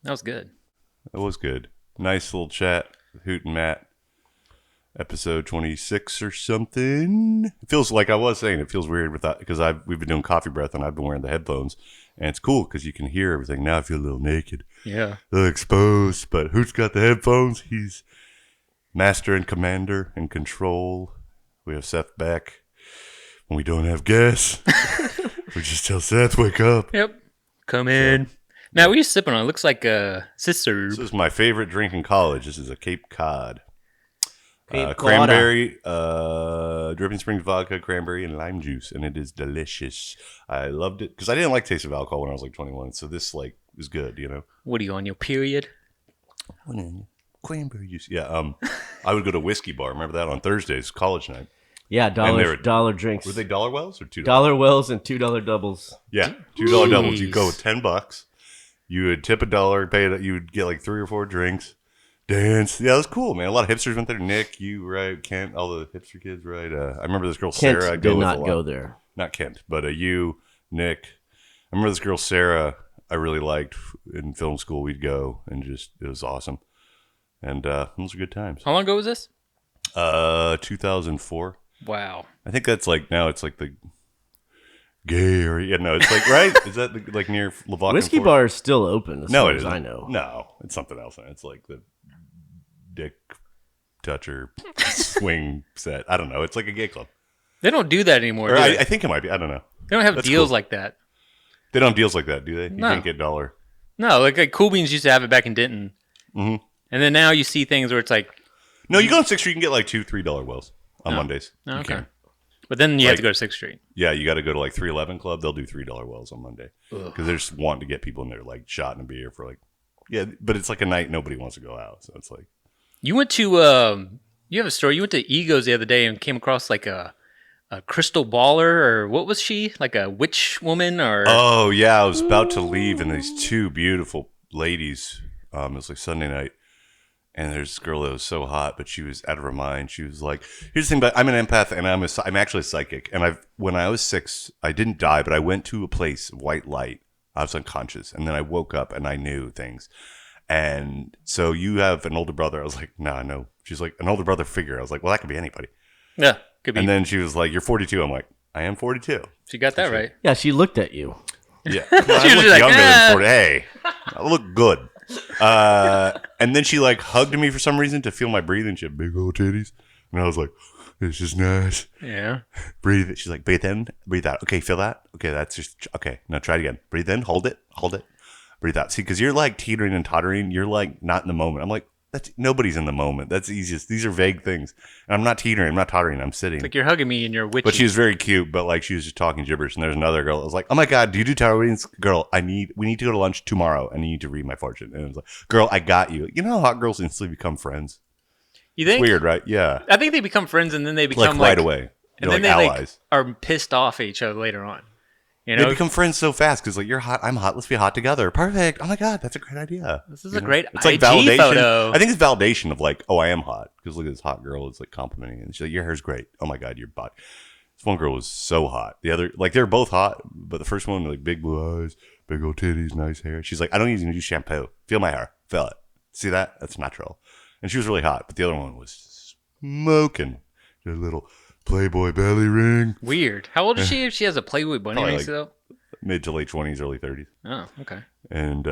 That was good. It was good. Nice little chat. Hoot and Matt. Episode 26 or something. It feels like I was saying. It feels weird without because we've been doing coffee breath and I've been wearing the headphones, and it's cool because you can hear everything. Now I feel a little naked, Yeah. a little exposed. But Hoot's got the headphones. He's master and commander and control. We have Seth back when we don't have gas. We just tell Seth, wake up. Yep. Come in. Now, what are you sipping on? It looks like a sister. This is my favorite drink in college. This is a Cape Cod. Cape Cranberry, Dripping Springs vodka, cranberry, and lime juice, and it is delicious. I loved it because I didn't like taste of alcohol when I was like 21, so this like is good, you know. What are you on, your period? Cranberry juice. Yeah. I would go to Whiskey Bar. Remember that on Thursdays, college night. Yeah, were- dollar drinks. Were they $1 wells or $2? Dollar wells and $2 doubles. Yeah, $2 doubles. You Jeez. go with $10. You would tip $1, pay it. You would get like 3 or 4 drinks. Dance. Yeah, it was cool, man. A lot of hipsters went there. Nick, you, right? Kent, all the hipster kids, right? I remember this girl, Kent Sarah. I'd did with not a lot. go there. Not Kent, but you, Nick. I remember this girl, Sarah, I really liked in film school. We'd go and just, it was awesome. And those were good times. How long ago was this? 2004. Wow. I think that's like, now it's like the gay or, yeah, no, it's like, right? Is that like near Lavaca? Whiskey Bar is still open as No, far it as isn't. I know. No, it's something else. It's like the Dick Toucher swing set. I don't know. It's like a gay club. They don't do that anymore. Or do I they? think it might be. I don't know. They don't have That's deals cool. like that. They don't have deals like that, do they? You No. can't get $1. No, like Cool Beans used to have it back in Denton. Mhm. And then now you see things where it's like, No, you go on 6th Street, you can get like $2-3 wells on Mondays. oh, You okay. can. But then you have Like- to go to 6th Street. Yeah, you got to go to like 311 Club. They'll do $3 wells on Monday because they're just wanting to get people in there, like shot and a beer for like, yeah. But it's like a night nobody wants to go out, so it's like You went to, you have a story. You went to Egos the other day and came across like a crystal baller, or what was she? Like a witch woman, or? oh yeah, I was about to leave, and these 2 beautiful ladies. It was like Sunday night, and there's this girl that was so hot, but she was out of her mind. She was like, "Here's the thing, but I'm an empath, and I'm actually psychic. And when I was 6, I didn't die, but I went to a place, white light. I was unconscious, and then I woke up and I knew things. And so you have an older brother." I was like, "Nah, no." She's like, "An older brother figure." I was like, "Well, that could be anybody." Yeah, could be. And then she was like, "You're 42." I'm like, "I am 42." She got that right. Yeah, she looked at you. Yeah, I She was look just like, younger "Eh." than 40. Hey, I look good. And then she like hugged me for some reason to feel my breathing. She had big old titties, and I was like, "This is nice." Yeah. Breathe. She's like, "Breathe in, breathe out." Okay, feel that. Okay, that's just okay. Now try it again. Breathe in, hold it, breathe out. See, because you're like teetering and tottering. You're like not in the moment. I'm like, that's nobody's in the moment. That's easiest. These are vague things. And I'm not teetering. I'm not tottering. I'm sitting. It's like you're hugging me and you're witchy. But she was very cute, but like she was just talking gibberish. And there's another girl that was like, "Oh my God, do you do tarot readings?" "Girl, we need to go to lunch tomorrow and you need to read my fortune." And it was like, "Girl, I got you." You know how hot girls instantly become friends? You think? It's weird, right? Yeah. I think they become friends and then they become Like right away. And They're then like they allies. are pissed off at each other later on. You They know, become friends so fast because like you're hot, I'm hot, let's be hot together. Perfect. Oh my God, that's a great idea. this is a great It's like IG validation. photo. I think it's validation of like, oh, I am hot because look at this hot girl. It's like complimenting, and she's like, "Your hair's great. Oh my God, your body." This one girl was so hot. The other, like, they're both hot, but the first one, like, big blue eyes, big old titties, nice hair. She's like, "I don't even use shampoo. Feel my hair. Feel it. See that? That's natural." And she was really hot, but the other one was smoking. She had a little Playboy belly ring. Weird. How old is she if she has a Playboy bunny Probably ring like- still? Mid to late 20s, early 30s. Oh, okay. And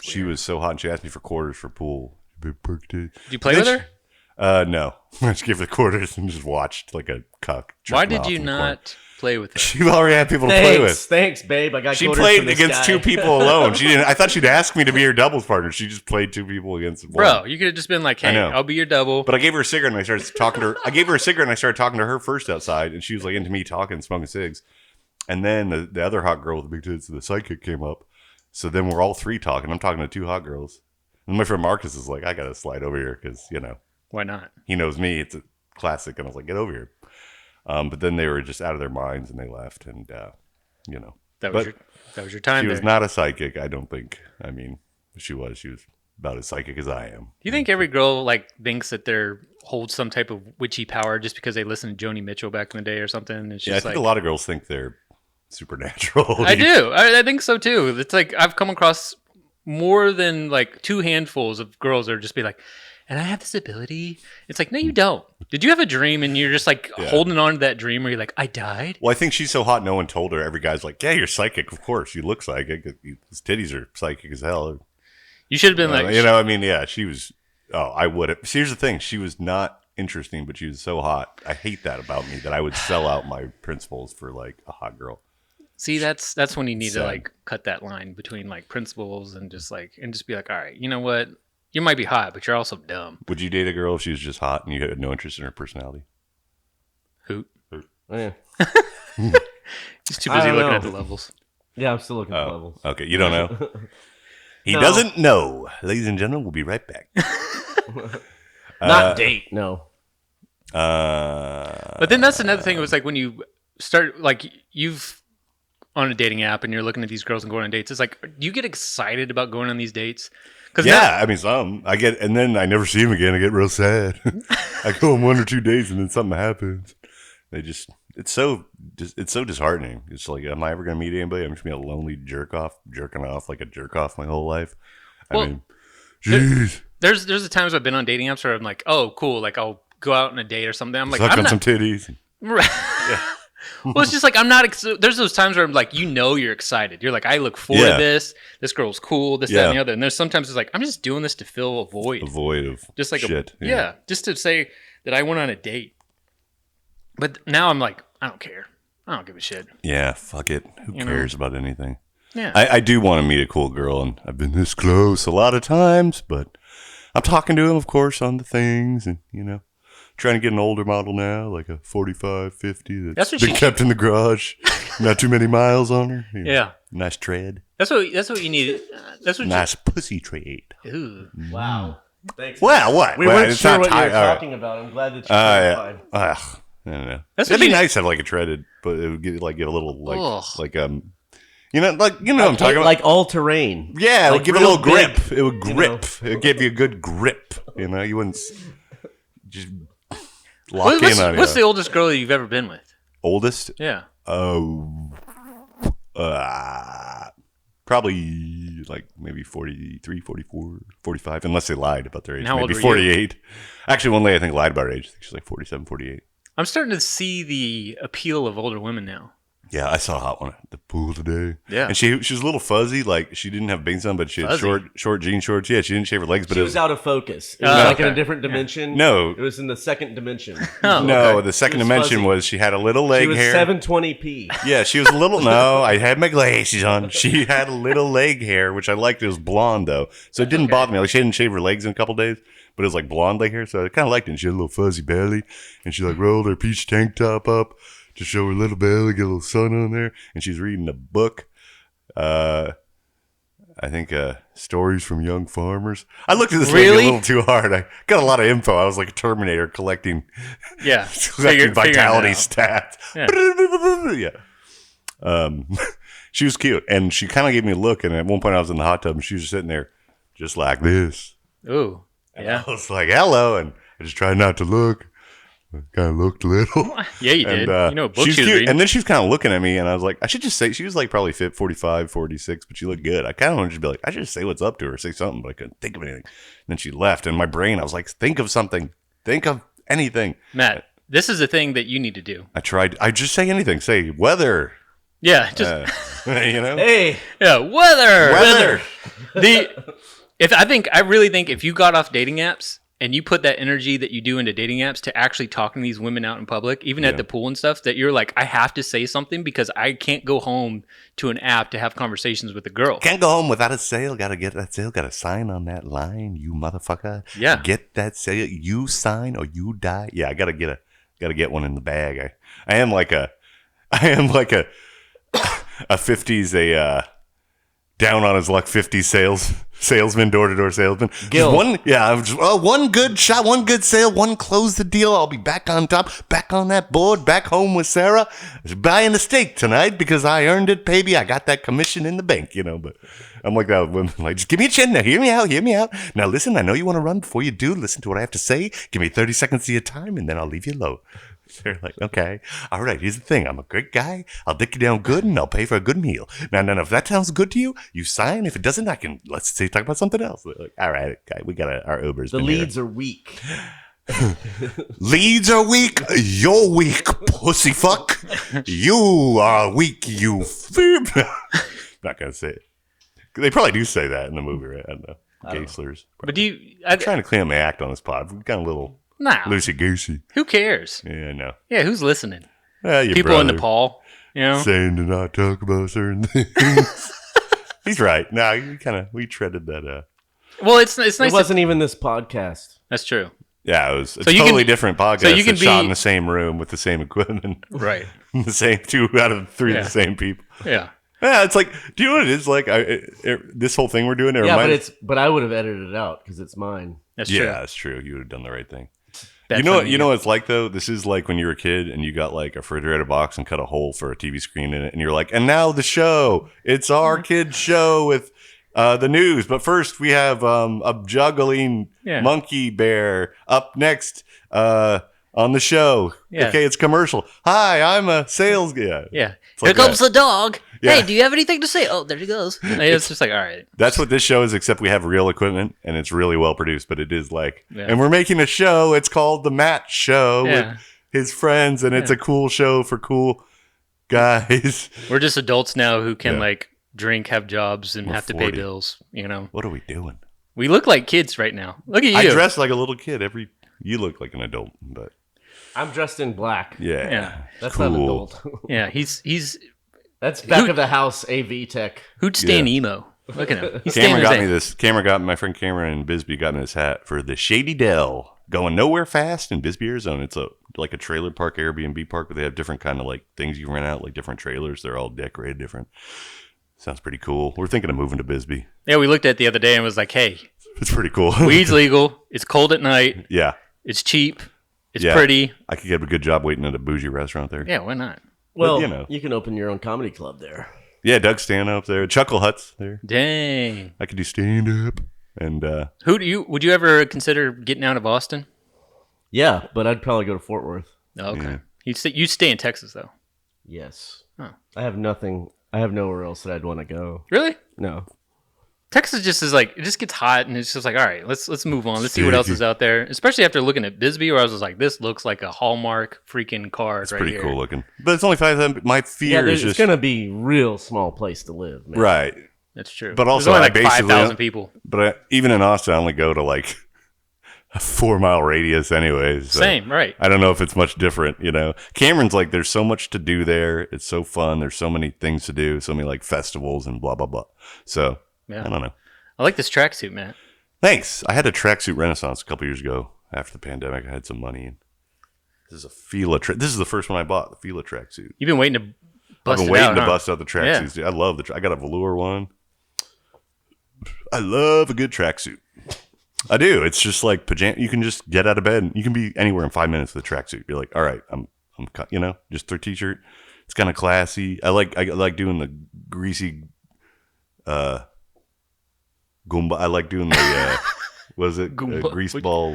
she weird. was so hot, and she asked me for quarters for pool. Big perk titty. Did you play with her? No. I just gave her the quarters and just watched like a cuck. Why jerking did off you in the corner. not play with her? She already had people to play with. Thanks, babe. I got She quarters played from this against guy. 2 people alone. She didn't. I thought she'd ask me to be her doubles partner. She just played 2 people against one. Bro, you could have just been like, I "Hey, know. I'll be your double." But I gave her a cigarette and I started talking to her. I gave her a cigarette and I started talking to her first outside, and she was like into me talking, smoking cigs. And then the other hot girl with the big tits, the sidekick, came up. So then we're all 3 talking. I'm talking to 2 hot girls. And my friend Marcus is like, "I got to slide over here because, you know, Why not? he knows me. It's a classic." And I was like, "Get over here." But then they were just out of their minds and they left. And, you know. That was your time She there. was not a psychic, I don't think. I mean, she was about as psychic as I am. Do you think every girl like thinks that they're holds some type of witchy power just because they listened to Joni Mitchell back in the day or something? And it's Yeah, I just think like, a lot of girls think they're supernatural. I do. I think so too. It's like I've come across more than like 2 handfuls of girls that are just be like, and I have this ability. It's like, no, you don't. Did you have a dream and you're just like holding on to that dream where you're like, I died? Well, I think she's so hot, no one told her. Every guy's like, yeah, you're psychic. Of course, you look psychic. His titties are psychic as hell. You should have been like, I mean, yeah, she was. Oh, I would have. Here's the thing: she was not interesting, but she was so hot. I hate that about me that I would sell out my principles for like a hot girl. see, that's when you need to like cut that line between like principles and just be like, all right, you know what? You might be hot, but you're also dumb. Would you date a girl if she was just hot and you had no interest in her personality? Hoot. Oh, yeah. He's too busy looking at the levels. Yeah, I'm still looking at the levels. Okay, you don't know. He doesn't know. Ladies and gentlemen, we'll be right back. Not date. No. But then that's another thing. It was like when you start, like you've on a dating app and you're looking at these girls and going on dates. It's like, do you get excited about going on these dates? Yeah, I mean, some I get, and then I never see him again. I get real sad. I go on 1 or 2 days, and then something happens. It's so disheartening. It's like, am I ever gonna meet anybody? I'm just gonna be a lonely jerking off like a jerk off my whole life. I mean, jeez. There's the times I've been on dating apps where I'm like, oh, cool, like I'll go out on a date or something. I'm like, suck on some titties. Right. Yeah. Well, it's just like I'm not. There's those times where I'm like, you're excited. You're like, I look forward to this. This girl's cool. This, that, and the other. And there's sometimes it's like I'm just doing this to fill a void. A void of just like shit. Just to say that I went on a date. But now I'm like, I don't care. I don't give a shit. Yeah, fuck it. Who cares about anything? Yeah. I do want to meet a cool girl, and I've been this close a lot of times, but I'm talking to him, of course, on the things, and trying to get an older model now, like a 45, 50 that's been kept in the garage. Not too many miles on her. Yeah. Nice tread. That's what you need. That's what nice pussy tread. Ooh. Wow. Thanks. Well, what? We weren't sure what you were talking about. I'm glad that you clarified. I don't know. It'd be nice to have like a treaded, but it would get a little like I'm talking about, like all terrain. Yeah, it would give it a little grip. Big, it would grip. It would give you a good grip. You wouldn't just lock in on you. What's the oldest girl that you've ever been with? Oldest? Yeah. Probably like maybe 43, 44, 45, unless they lied about their age. How maybe old were 48. You? Actually, one lady I think lied about her age. I think she's like 47, 48. I'm starting to see the appeal of older women now. Yeah, I saw a hot one at the pool today. Yeah. And she was a little fuzzy, like she didn't have bangs on, but she had short jean shorts. Yeah, she didn't shave her legs, but she was out of focus. It was like in a different dimension. Yeah. No. It was in the second dimension. The second dimension was she had a little leg hair. She was 720p. Yeah, she was a little, no, I had my glasses on. She had a little leg hair, which I liked. It was blonde, though. So it didn't bother me. Like she didn't shave her legs in a couple days, but it was like blonde leg hair. So I kind of liked it. And she had a little fuzzy belly, and she like rolled her peach tank top up to show her little belly, get a little sun on there, and she's reading a book. I think Stories from Young Farmers. I looked at this lady a little too hard. I got a lot of info. I was like a Terminator collecting vitality stats. Yeah. She was cute, and she kind of gave me a look, and at one point I was in the hot tub, and she was just sitting there just like this. Ooh, yeah. And I was like, hello, and I just tried not to look. Kind of looked little. Yeah, you did. Book she's she was cute. reading. And then she was kind of looking at me, and I was like, I should just say, she was like probably fit 45, 46, but she looked good. I kind of wanted to be like, I should just say what's up to her, say something, but I couldn't think of anything. And then she left, and my brain, I was like, think of something. Think of anything. Matt, this is the thing that you need to do. I just say anything. Say weather. Yeah, just Hey. Yeah, weather. I really think if you got off dating apps and you put that energy that you do into dating apps to actually talking to these women out in public, even at the pool and stuff, that you're like, I have to say something because I can't go home to an app to have conversations with a girl. Can't go home without a sale. Got to get that sale. Got to sign on that line, you motherfucker. Yeah. Get that sale. You sign or you die. Yeah, I got to get one in the bag. I am like a 50s, down on his luck 50s salesman, door-to-door salesman. Gil. One good shot, one good sale, one close the deal. I'll be back on top, back on that board, back home with Sarah, buying a steak tonight because I earned it, baby. I got that commission in the bank, but I'm like that women, like, just give me a chin now. Hear me out. Now listen, I know you want to run. Before you do, listen to what I have to say. Give me 30 seconds of your time, and then I'll leave you alone. They're like, okay, all right, here's the thing. I'm a great guy. I'll dick you down good and I'll pay for a good meal. Now, if that sounds good to you, you sign. If it doesn't, let's say talk about something else. They're like, all right, guy, we got our Ubers. The leads are weak. Leads are weak. You're weak, pussy fuck. You are weak, you not going to say it. They probably do say that in the movie, right? I don't know. Gay slurs. But I'm trying to clean up my act on this pod. We've got a little loosey-goosey. Who cares? Yeah, I know. Yeah, who's listening? Your people brother, in Nepal, saying to not talk about certain things. He's right. No, we treaded that. Well, it's nice. It wasn't even this podcast. That's true. Yeah, it was a totally different podcast. So you can shot in the same room with the same equipment. Right. The same 2 out of 3 of the same people. Yeah. Yeah, it's like, do you know what it is? Like, this whole thing we're doing. But I would have edited it out because it's mine. That's true. Yeah, that's true. You would have done the right thing. You know what it's like though? This is like when you were a kid and you got like a refrigerator box and cut a hole for a TV screen in it, and you're like, and now the show. It's our kids' show with the news. But first we have a juggling monkey bear up next on the show. Yeah. Okay, it's commercial. Hi, I'm a sales guy. Yeah. Here comes the dog. Yeah. Hey, do you have anything to say? Oh, there he goes. It's just like, all right. That's what this show is, except we have real equipment, and it's really well produced, but it is like, and we're making a show. It's called The Matt Show with his friends, and it's a cool show for cool guys. We're just adults now who can like drink, have jobs, and have 40. To pay bills, What are we doing? We look like kids right now. Look at you. I dress like a little kid. You look like an adult, but... I'm dressed in black. Yeah. That's cool. not adult. Yeah, he's... That's back of the house AV tech. Who'd staying emo? Look at him. Cameron got me this. My friend Cameron in Bisbee got me this hat for the Shady Dell. Going nowhere fast in Bisbee, Arizona. It's like a trailer park, Airbnb park, but they have different kind of like things you rent out, like different trailers. They're all decorated different. Sounds pretty cool. We're thinking of moving to Bisbee. Yeah, we looked at it the other day and was like, hey. It's pretty cool. Weed's legal. It's cold at night. Yeah. It's cheap. It's pretty. I could get a good job waiting at a bougie restaurant there. Yeah, why not? Well, you can open your own comedy club there. Yeah, Doug's stand-up there. Chuckle Hut's there. Dang. I could do stand-up. And would you ever consider getting out of Austin? Yeah, but I'd probably go to Fort Worth. Oh, okay. Yeah. You'd stay in Texas, though. Yes. Oh. I have nothing. I have nowhere else that I'd want to go. Really? No. Texas just is like, it just gets hot and it's just like, all right, let's move on. Let's see what else is out there. Especially after looking at Bisbee, where I was just like, this looks like a Hallmark freaking card. It's right pretty here. Cool looking. But it's only 5,000. My fear is just... It's going to be real small place to live, man. Right. That's true. But also, there's only like 5,000 people. But even in Austin, I only go to like a 4-mile radius anyways. So Same, right. I don't know if it's much different, Cameron's like, there's so much to do there. It's so fun. There's so many things to do. So many like festivals and blah, blah, blah. So, I don't know. I like this tracksuit, man. Thanks. I had a tracksuit renaissance a couple years ago after the pandemic. I had some money. And this is a Fila This is the first one I bought, the Fila tracksuit. You've been waiting to bust I've been waiting to bust out the tracksuits. Yeah. I love I got a velour one. I love a good tracksuit. I do. It's just like pajama. You can just get out of bed. You can be anywhere in 5 minutes with a tracksuit. You're like, all right, I'm just throw t-shirt. It's kind of classy. I like doing the greasy, Goomba. I like doing the grease ball?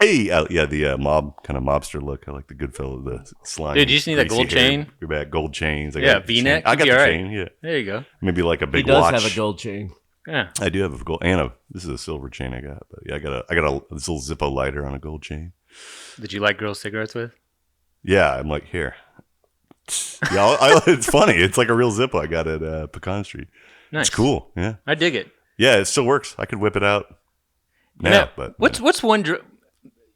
The mob kind of mobster look. I like the Goodfellas, the slime. Dude, you just need that gold chain. Your back, gold chains. V-neck. I got the chain. Yeah, there you go. Maybe like a big watch. watch. He does have a gold chain. Yeah, I do have a gold this is a silver chain I got. But yeah, I got this little Zippo lighter on a gold chain. Did you like girl cigarettes with? Yeah, I'm like here. Yeah, it's funny. It's like a real Zippo I got at Pecan Street. Nice. It's cool. Yeah, I dig it. Yeah, it still works. I could whip it out now. But what's one?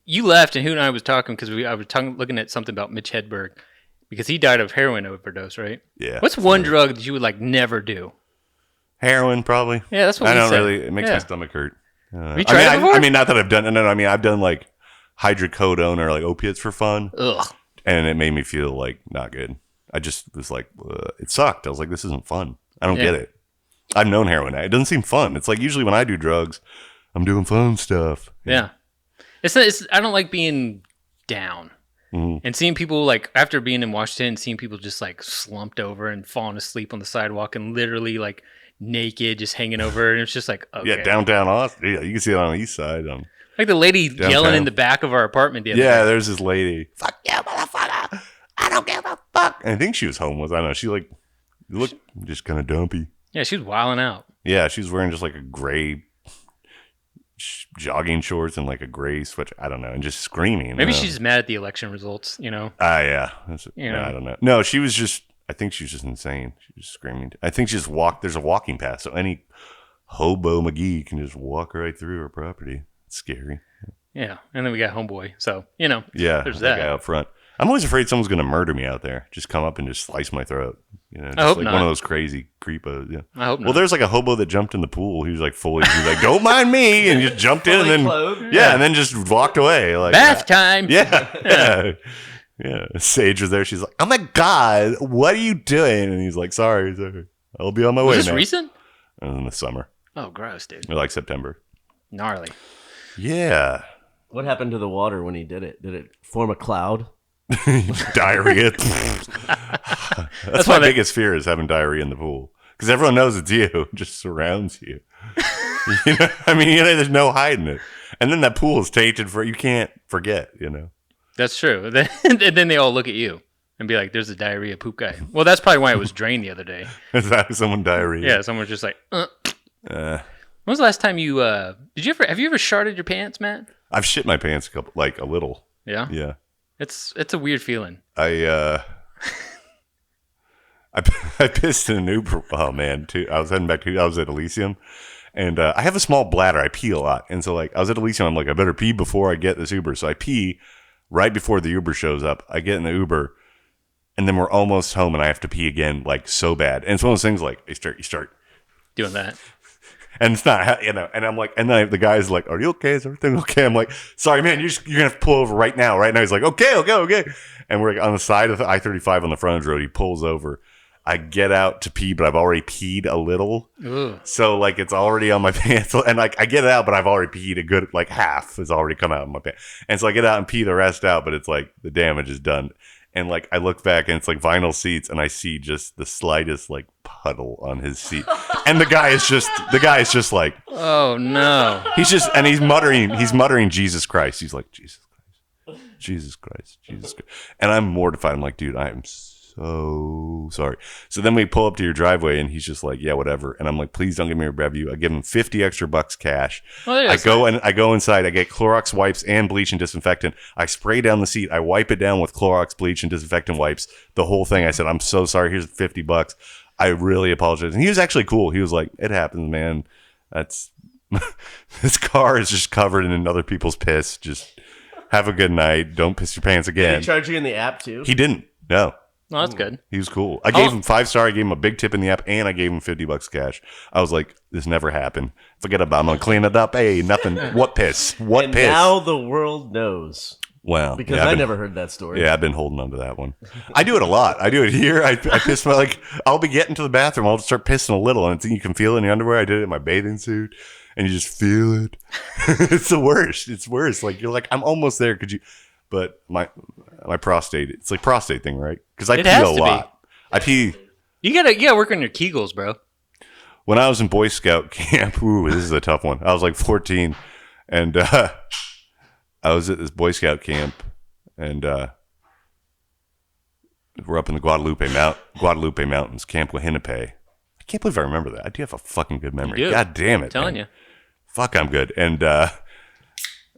You left, and Hoot and I was talking because I was looking at something about Mitch Hedberg because he died of heroin overdose, right? Yeah. What's one drug that you would like never do? Heroin, probably. Yeah, that's what I we don't said. really. It makes my stomach hurt. Have you tried it before? I mean, not that I've done. No, I mean, I've done like hydrocodone or like opiates for fun. Ugh. And it made me feel like not good. I just was like, it sucked. I was like, this isn't fun. I don't get it. I've known heroin. It doesn't seem fun. It's like usually when I do drugs, I'm doing fun stuff. Yeah. It's I don't like being down. Mm-hmm. And seeing people like after being in Washington, seeing people just like slumped over and falling asleep on the sidewalk and literally like naked, just hanging over. And it's just like, okay. Yeah, downtown Austin. Yeah, you can see it on the east side. Like the lady downtown. yelling in the back of our apartment the other day. There's this lady. Fuck you, motherfucker. I don't give a fuck. And I think she was homeless. I don't know. She looked just kind of dumpy. Yeah, she was wilding out. Yeah, she was wearing just like a gray jogging shorts and like a gray sweatshirt. I don't know. And just screaming. Maybe she's mad at the election results, Yeah. Yeah. I don't know. No, she was just, I think she was just insane. She was screaming. I think she just walked. There's a walking path. So any hobo McGee can just walk right through her property. It's scary. Yeah. And then we got Homeboy. So, yeah, there's that that. guy up front. I'm always afraid someone's going to murder me out there. Just come up and just slice my throat. Just I hope like not. one of those crazy creepos. Yeah. I hope not. Well, there's like a hobo that jumped in the pool. He was like don't mind me, and just jumped in and then clothed? and then just walked away. Like bath time. Yeah. Yeah. Sage was there. She's like, "Oh my god, what are you doing?" And he's like, "Sorry. I'll be on my way." Was this now." recent? In the summer, Oh, gross, dude. or like September. Gnarly. Yeah. What happened to the water when he did it? Did it form a cloud? Diarrhea. That's my biggest fear is having diarrhea in the pool because everyone knows it's you. It just surrounds you. I mean, there's no hiding it. And then that pool is tainted you can't forget. That's true. And then they all look at you and be like, "There's a diarrhea poop guy." Well, that's probably why it was drained the other day. Is that someone diarrhea? Yeah, someone was just like, When was the last time you have you ever sharted your pants, Matt? I've shit my pants a little. Yeah. Yeah. It's a weird feeling. I pissed in an Uber. Oh man, I was heading back I was at Elysium, and I have a small bladder. I pee a lot, and so I was at Elysium. I'm like, I better pee before I get this Uber. So I pee right before the Uber shows up. I get in the Uber, and then we're almost home, and I have to pee again, like so bad. And it's one of those things like you start Doing that. and it's not, and I'm like, and then the guy's like, "Are you okay? Is everything okay?" I'm like, "Sorry, man, you're gonna have to pull over right now." He's like, "Okay." And we're on the side of the I-35 on the frontage road. He pulls over. I get out to pee, but I've already peed a little. Ugh. So it's already on my pants. And I get it out, but I've already peed a good, half has already come out of my pants. And so I get out and pee the rest out, but it's the damage is done. And I look back and it's vinyl seats and I see just the slightest puddle on his seat. And the guy is just like, "Oh no." he's muttering Jesus Christ. He's like, Jesus Christ. And I'm mortified. I'm like, dude, I am so sorry. So then we pull up to your driveway and he's just like, "Yeah, whatever." And I'm like, "Please don't give me a review." I give him $50 extra cash. Well, I go inside. I get Clorox wipes and bleach and disinfectant. I spray down the seat. I wipe it down with Clorox, bleach, and disinfectant wipes. The whole thing. I said, "I'm so sorry. Here's $50. I really apologize." And he was actually cool. He was like, "It happens, man. That's this car is just covered in other people's piss. Just have a good night. Don't piss your pants again." Did he charge you in the app too? He didn't. No. No, that's good. He was cool. I gave him 5-star. I gave him a big tip in the app, and I gave him $50 cash. I was like, "This never happened. Forget about it. I'm gonna clean it up. Hey, nothing. What piss? What and piss?" Now the world knows. Well, Because I never heard that story. Yeah, I've been holding on to that one. I do it a lot. I do it here. I piss I'll be getting to the bathroom. I'll just start pissing a little, and you can feel it in your underwear. I did it in my bathing suit, and you just feel it. It's the worst. It's worse. You're like, I'm almost there. Could you? But my prostate. It's prostate thing, right? Because I pee a lot. I pee. You gotta work on your Kegels, bro. When I was in Boy Scout camp, this is a tough one. I was 14, and I was at this Boy Scout camp, and we're up in the Guadalupe Mountains, Camp Wahinape. I can't believe I remember that. I do have a fucking good memory. You do. God damn it, I'm telling you. Fuck, I'm good. And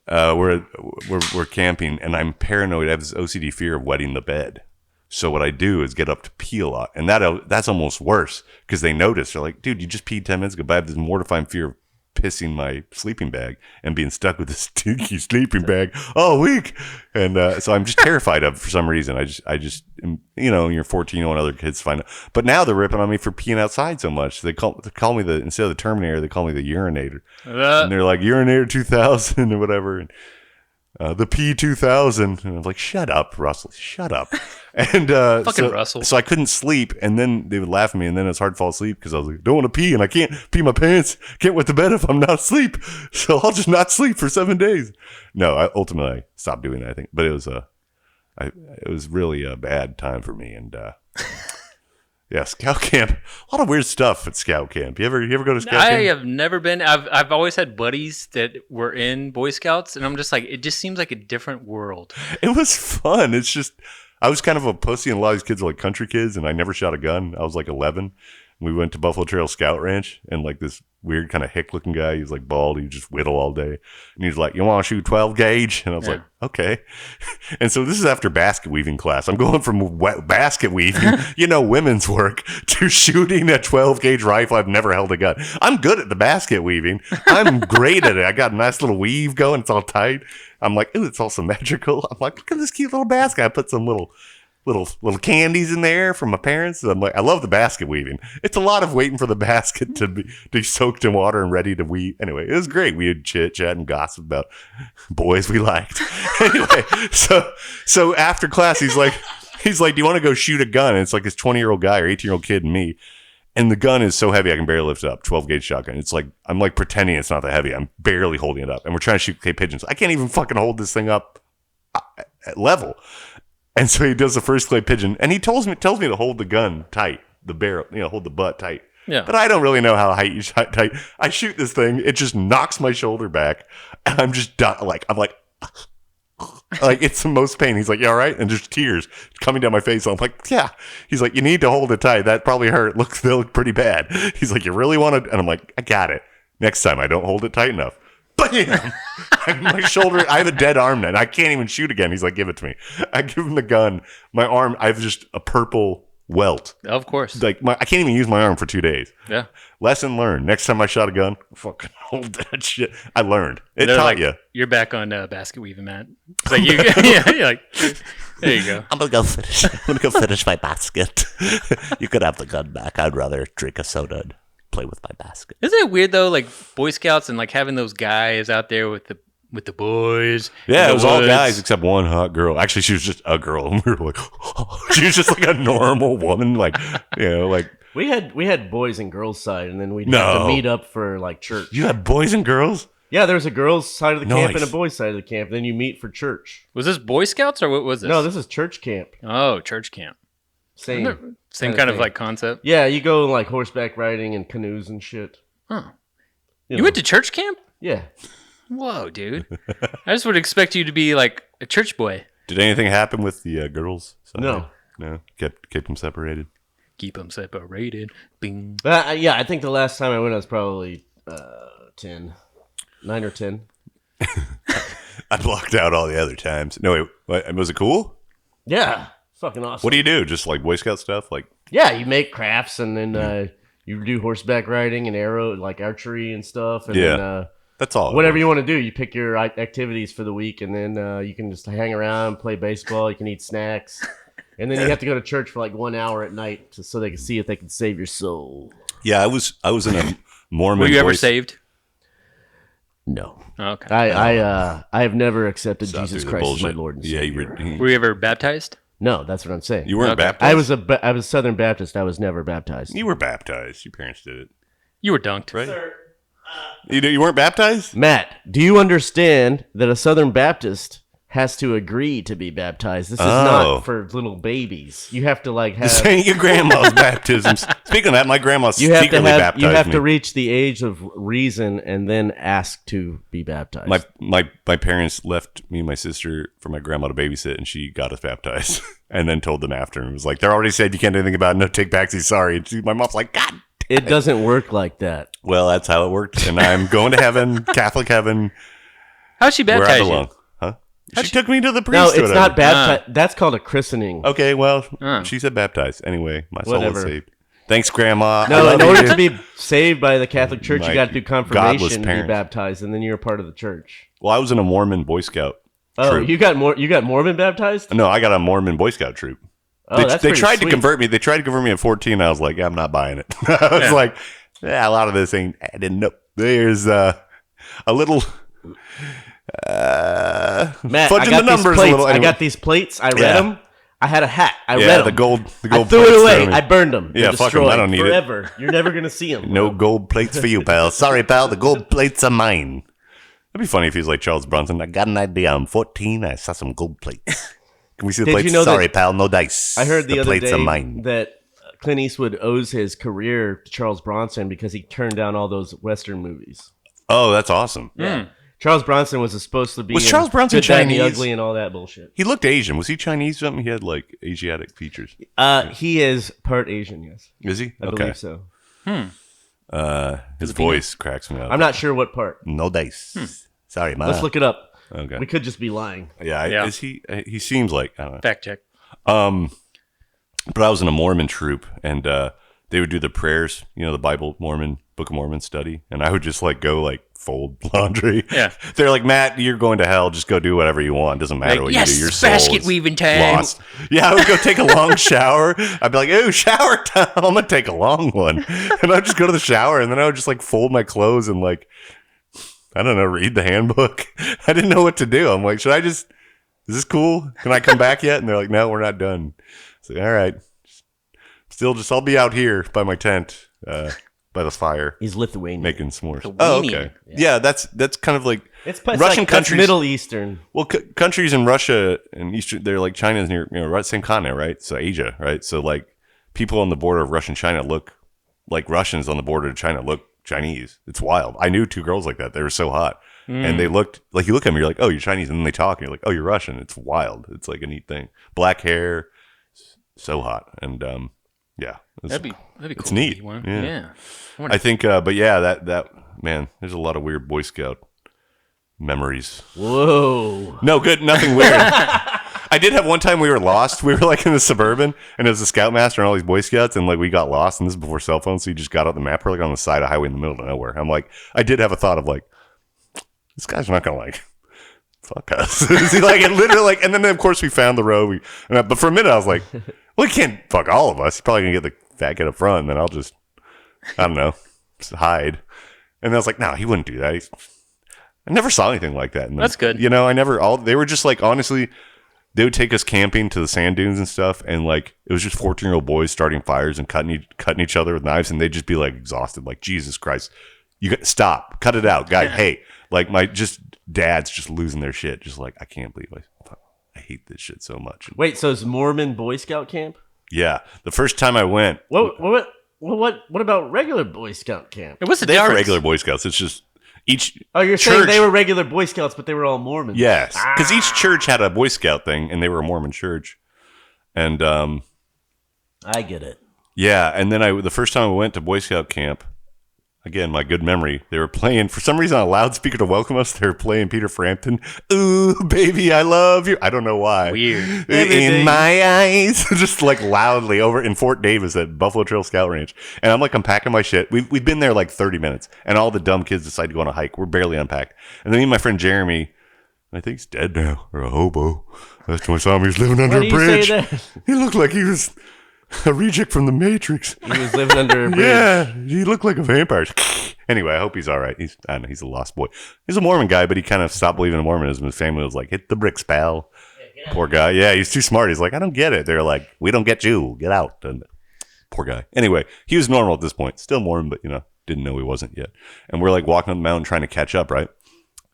we're camping, and I'm paranoid. I have this OCD fear of wetting the bed. So what I do is get up to pee a lot, and that's almost worse because they notice. They're like, "Dude, you just peed 10 minutes ago." But I have this mortifying fear of pissing my sleeping bag and being stuck with this stinky sleeping bag all week. And so I'm just terrified of it for some reason. I just you're 14, when other kids find out. But now they're ripping on me for peeing outside so much. They call me instead of the Terminator, they call me the Urinator. And they're like, "Urinator 2000" or whatever. And the P2000. And I'm like, "Shut up, Russell. Shut up." And Russell. So I couldn't sleep, and then they would laugh at me, and then it's hard to fall asleep because I was like, "Don't want to pee, and I can't pee my pants. Can't wet the bed if I'm not asleep. So I'll just not sleep for 7 days." No, I ultimately stopped doing that, I think. But it was really a bad time for me, and Yeah, scout camp. A lot of weird stuff at scout camp. You ever go to scout camp? I have never been. I've always had buddies that were in Boy Scouts, and I'm just like, it just seems like a different world. It was fun. It's just, I was kind of a pussy, and a lot of these kids are like country kids, and I never shot a gun. I was like 11. We went to Buffalo Trail Scout Ranch, and like this weird kind of hick-looking guy, he was like bald, he would just whittle all day. And he was like, you want to shoot 12 gauge? And I was like, okay. And so this is after basket weaving class. I'm going from basket weaving, women's work, to shooting a 12 gauge rifle. I've never held a gun. I'm good at the basket weaving. I'm great at it. I got a nice little weave going. It's all tight. I'm like, ooh, it's all symmetrical. I'm like, look at this cute little basket. I put some little candies in there from my parents. I'm like, I love the basket weaving. It's a lot of waiting for the basket to be soaked in water and ready to weave. Anyway, it was great. We had chit chat and gossip about boys we liked. Anyway, so after class, he's like, do you want to go shoot a gun? And it's like this 20-year-old guy or 18-year-old kid and me. And the gun is so heavy I can barely lift it up. 12 gauge shotgun. It's like I'm like pretending it's not that heavy. I'm barely holding it up. And we're trying to shoot clay pigeons. I can't even fucking hold this thing up at level. And so he does the first clay pigeon, and he tells me to hold the gun tight, the barrel, hold the butt tight. Yeah. But I don't really know how you shot tight. I shoot this thing, it just knocks my shoulder back, and I'm just done. I'm like it's the most pain. He's like, you all right? And just tears coming down my face. I'm like, yeah. He's like, you need to hold it tight. That probably hurt. They look pretty bad. He's like, you really want to? And I'm like, I got it. Next time I don't hold it tight enough. Bam! My shoulder, I have a dead arm now. I can't even shoot again. He's like, give it to me. I give him the gun. My arm, I have just a purple welt. Of course. Like I can't even use my arm for 2 days. Yeah. Lesson learned. Next time I shot a gun, fucking hold that shit. I learned. It taught like, you. You're back on basket weaving, Matt. It's like you're like, there you go. I'm gonna go finish my basket. You could have the gun back. I'd rather drink a soda and play with my basket. Isn't it weird though, like Boy Scouts and like having those guys out there with the boys? Yeah, it was all guys except one hot girl. Actually, she was just a girl, and we were like, she was just like a normal woman, like We had boys and girls side, and then we'd have to meet up for like church. You had boys and girls? Yeah, there was a girls side of the camp and a boys side of the camp. Then you meet for church. Was this Boy Scouts or what was this? No, this is church camp. Oh, church camp. Same kind of like concept. Yeah, you go like horseback riding and canoes and shit. Huh. You went to church camp? Yeah. Whoa, dude. I just would expect you to be like a church boy. Did anything happen with the girls? No. Kept them separated. Keep them separated. Bing. Yeah, I think the last time I went, I was probably 9 or 10. I blocked out all the other times. No, wait, was it cool? Yeah. Fucking awesome. What do you do? Just like Boy Scout stuff? Like, yeah, you make crafts and then you do horseback riding and like archery and stuff. And then, that's all. Whatever you want to do, you pick your activities for the week, and then you can just hang around, play baseball. You can eat snacks, and then you have to go to church for like 1 hour at night so they can see if they can save your soul. Yeah, I was in a Mormon. Were you ever saved? No. Okay. I have never accepted Jesus Christ as my Lord and Savior. Were you ever baptized? No, that's what I'm saying. You weren't baptized? I was Southern Baptist. I was never baptized. You were baptized. Your parents did it. You were dunked. Right? Sir, you weren't baptized? Matt, do you understand that a Southern Baptist has to agree to be baptized? This is not for little babies. You have to have... This ain't your grandma's baptisms. Speaking of that, my grandma secretly baptized me. You have to reach the age of reason and then ask to be baptized. My parents left me and my sister for my grandma to babysit, and she got us baptized. And then told them after. And it was like, they already said you can't do anything about it. No take backsies. Sorry. And my mom's like, God. It doesn't work like that. Well, that's how it worked. And I'm going to heaven, Catholic heaven. How'd she baptize you? Huh? She took me to the priest. No, it's not baptized. That's called a christening. Okay, well, she said baptized. Anyway, my soul is saved. Thanks, Grandma. No, in order to be saved by the Catholic Church, you got to do confirmation and be baptized, and then you're a part of the church. Well, I was in a Mormon Boy Scout. Oh, troop. you got Mormon baptized? No, I got a Mormon Boy Scout troop. Oh, they tried to convert me. They tried to convert me at 14. I was like, yeah, I'm not buying it. I was like, yeah, a lot of this ain't. I didn't know. There's a little. Matt, fudging the numbers plates. a little. Anyway. I got these plates. I read them. I had a hat. I read them. the gold. I threw it away. I burned them. Yeah, fuck them. I don't need forever. it. You're never gonna see them. No gold plates for you, pal. Sorry, pal. The gold plates are mine. That'd be funny if he's like Charles Bronson. I got an idea. I'm 14. I saw some gold plates. Can we see the plates? You know Sorry, pal. No dice. I heard the other plates day are mine. that Clint Eastwood owes his career to Charles Bronson because he turned down all those Western movies. Oh, that's awesome. Yeah. Charles Bronson was supposed to be Was Charles Bronson Good, Bad, and the Chinese? Ugly and all that bullshit. He looked Asian. Was he Chinese or something? He had like Asiatic features. He is part Asian, yes. Is he? I believe so. His voice cracks me up. I'm not sure what part. No dice. Sorry, man. Let's look it up. Okay. We could just be lying. Yeah. Is he? He seems like, I don't know. Fact check. But I was in a Mormon troop, and they would do the prayers, the Bible, Book of Mormon study, and I would just like go like fold laundry. Yeah. They're like, Matt, you're going to hell. Just go do whatever you want. Doesn't matter what you do. Your soul basket is weaving time. lost. Yeah, I would go take a long shower. I'd be like, ooh, shower time. I'm gonna take a long one, and I'd just go to the shower, and then I would just like fold my clothes and like, I don't know, read the handbook. I didn't know what to do. I'm like, is this cool? Can I come back yet? And they're like, no, we're not done. So all right. I'll be out here by my tent, by the fire. He's Lithuanian. Making s'mores. Lithuanian. Oh, okay. Yeah, that's kind of like It's Russian like, that's countries. Middle Eastern. Well, countries in Russia and Eastern, they're like China's near, same continent, right? So Asia, right? So like people on the border of Russia and China look like Russians on the border of China look Chinese. It's wild. I knew two girls like that. They were so hot. And they looked like, you look at them, you're like, oh, you're Chinese. And then they talk and you're like, oh, you're Russian. It's wild. It's like a neat thing. Black hair, so hot. And yeah. That'd be cool. It's neat. to be one. Yeah. Yeah. I think, but yeah, that man, there's a lot of weird Boy Scout memories. Whoa. No, good, nothing weird. I did have one time we were lost. We were like in the Suburban, and it was a Scoutmaster and all these Boy Scouts, and like we got lost. And this is before cell phones, so you just got out the map. We're like on the side of the highway in the middle of nowhere. I'm like, I did have a thought of like, this guy's not gonna like fuck us. See, like it literally like, and then of course we found the road. But for a minute I was like, well, he can't fuck all of us. He's probably gonna get the fat kid up front, and then I'll just, I don't know, just hide. And I was like, no, he wouldn't do that. I never saw anything like that. And That's good. I never, they were just like, honestly, they would take us camping to the sand dunes and stuff. And like, it was just 14-year-old boys starting fires and cutting each other with knives. And they'd just be like exhausted, like, Jesus Christ, you got stop, cut it out, guy. Hey, like dads just losing their shit. Just like, I can't believe I hate this shit so much. Wait, so it's Mormon Boy Scout camp? Yeah. The first time I went. What about regular Boy Scout camp? What's the They difference? are regular Boy Scouts. It's just each You're church, saying they were regular Boy Scouts, but they were all Mormons. Yes, because each church had a Boy Scout thing, and they were a Mormon church. And I get it. yeah, and then the first time I went to Boy Scout camp, again, my good memory, they were playing, for some reason, on a loudspeaker to welcome us, they were playing Peter Frampton. Ooh, baby, I love you. I don't know why. Weird. In my eyes. Just like loudly over in Fort Davis at Buffalo Trail Scout Ranch. And I'm packing my shit. We've been there like 30 minutes. And all the dumb kids decide to go on a hike. We're barely unpacked. And then me and my friend Jeremy, I think he's dead now, or a hobo. Last time I saw him, he was living under a bridge. He looked like he was a reject from the Matrix. He was living under a bridge. Yeah, he looked like a vampire. Anyway, I hope he's all right. I don't know, he's a lost boy. He's a Mormon guy, but he kind of stopped believing in Mormonism. His family was like, hit the bricks, pal. Poor guy. Yeah, he's too smart. He's like, I don't get it. They're like, we don't get you. Get out. And poor guy. Anyway, he was normal at this point. Still Mormon, but, didn't know he wasn't yet. And we're like walking up the mountain trying to catch up, right?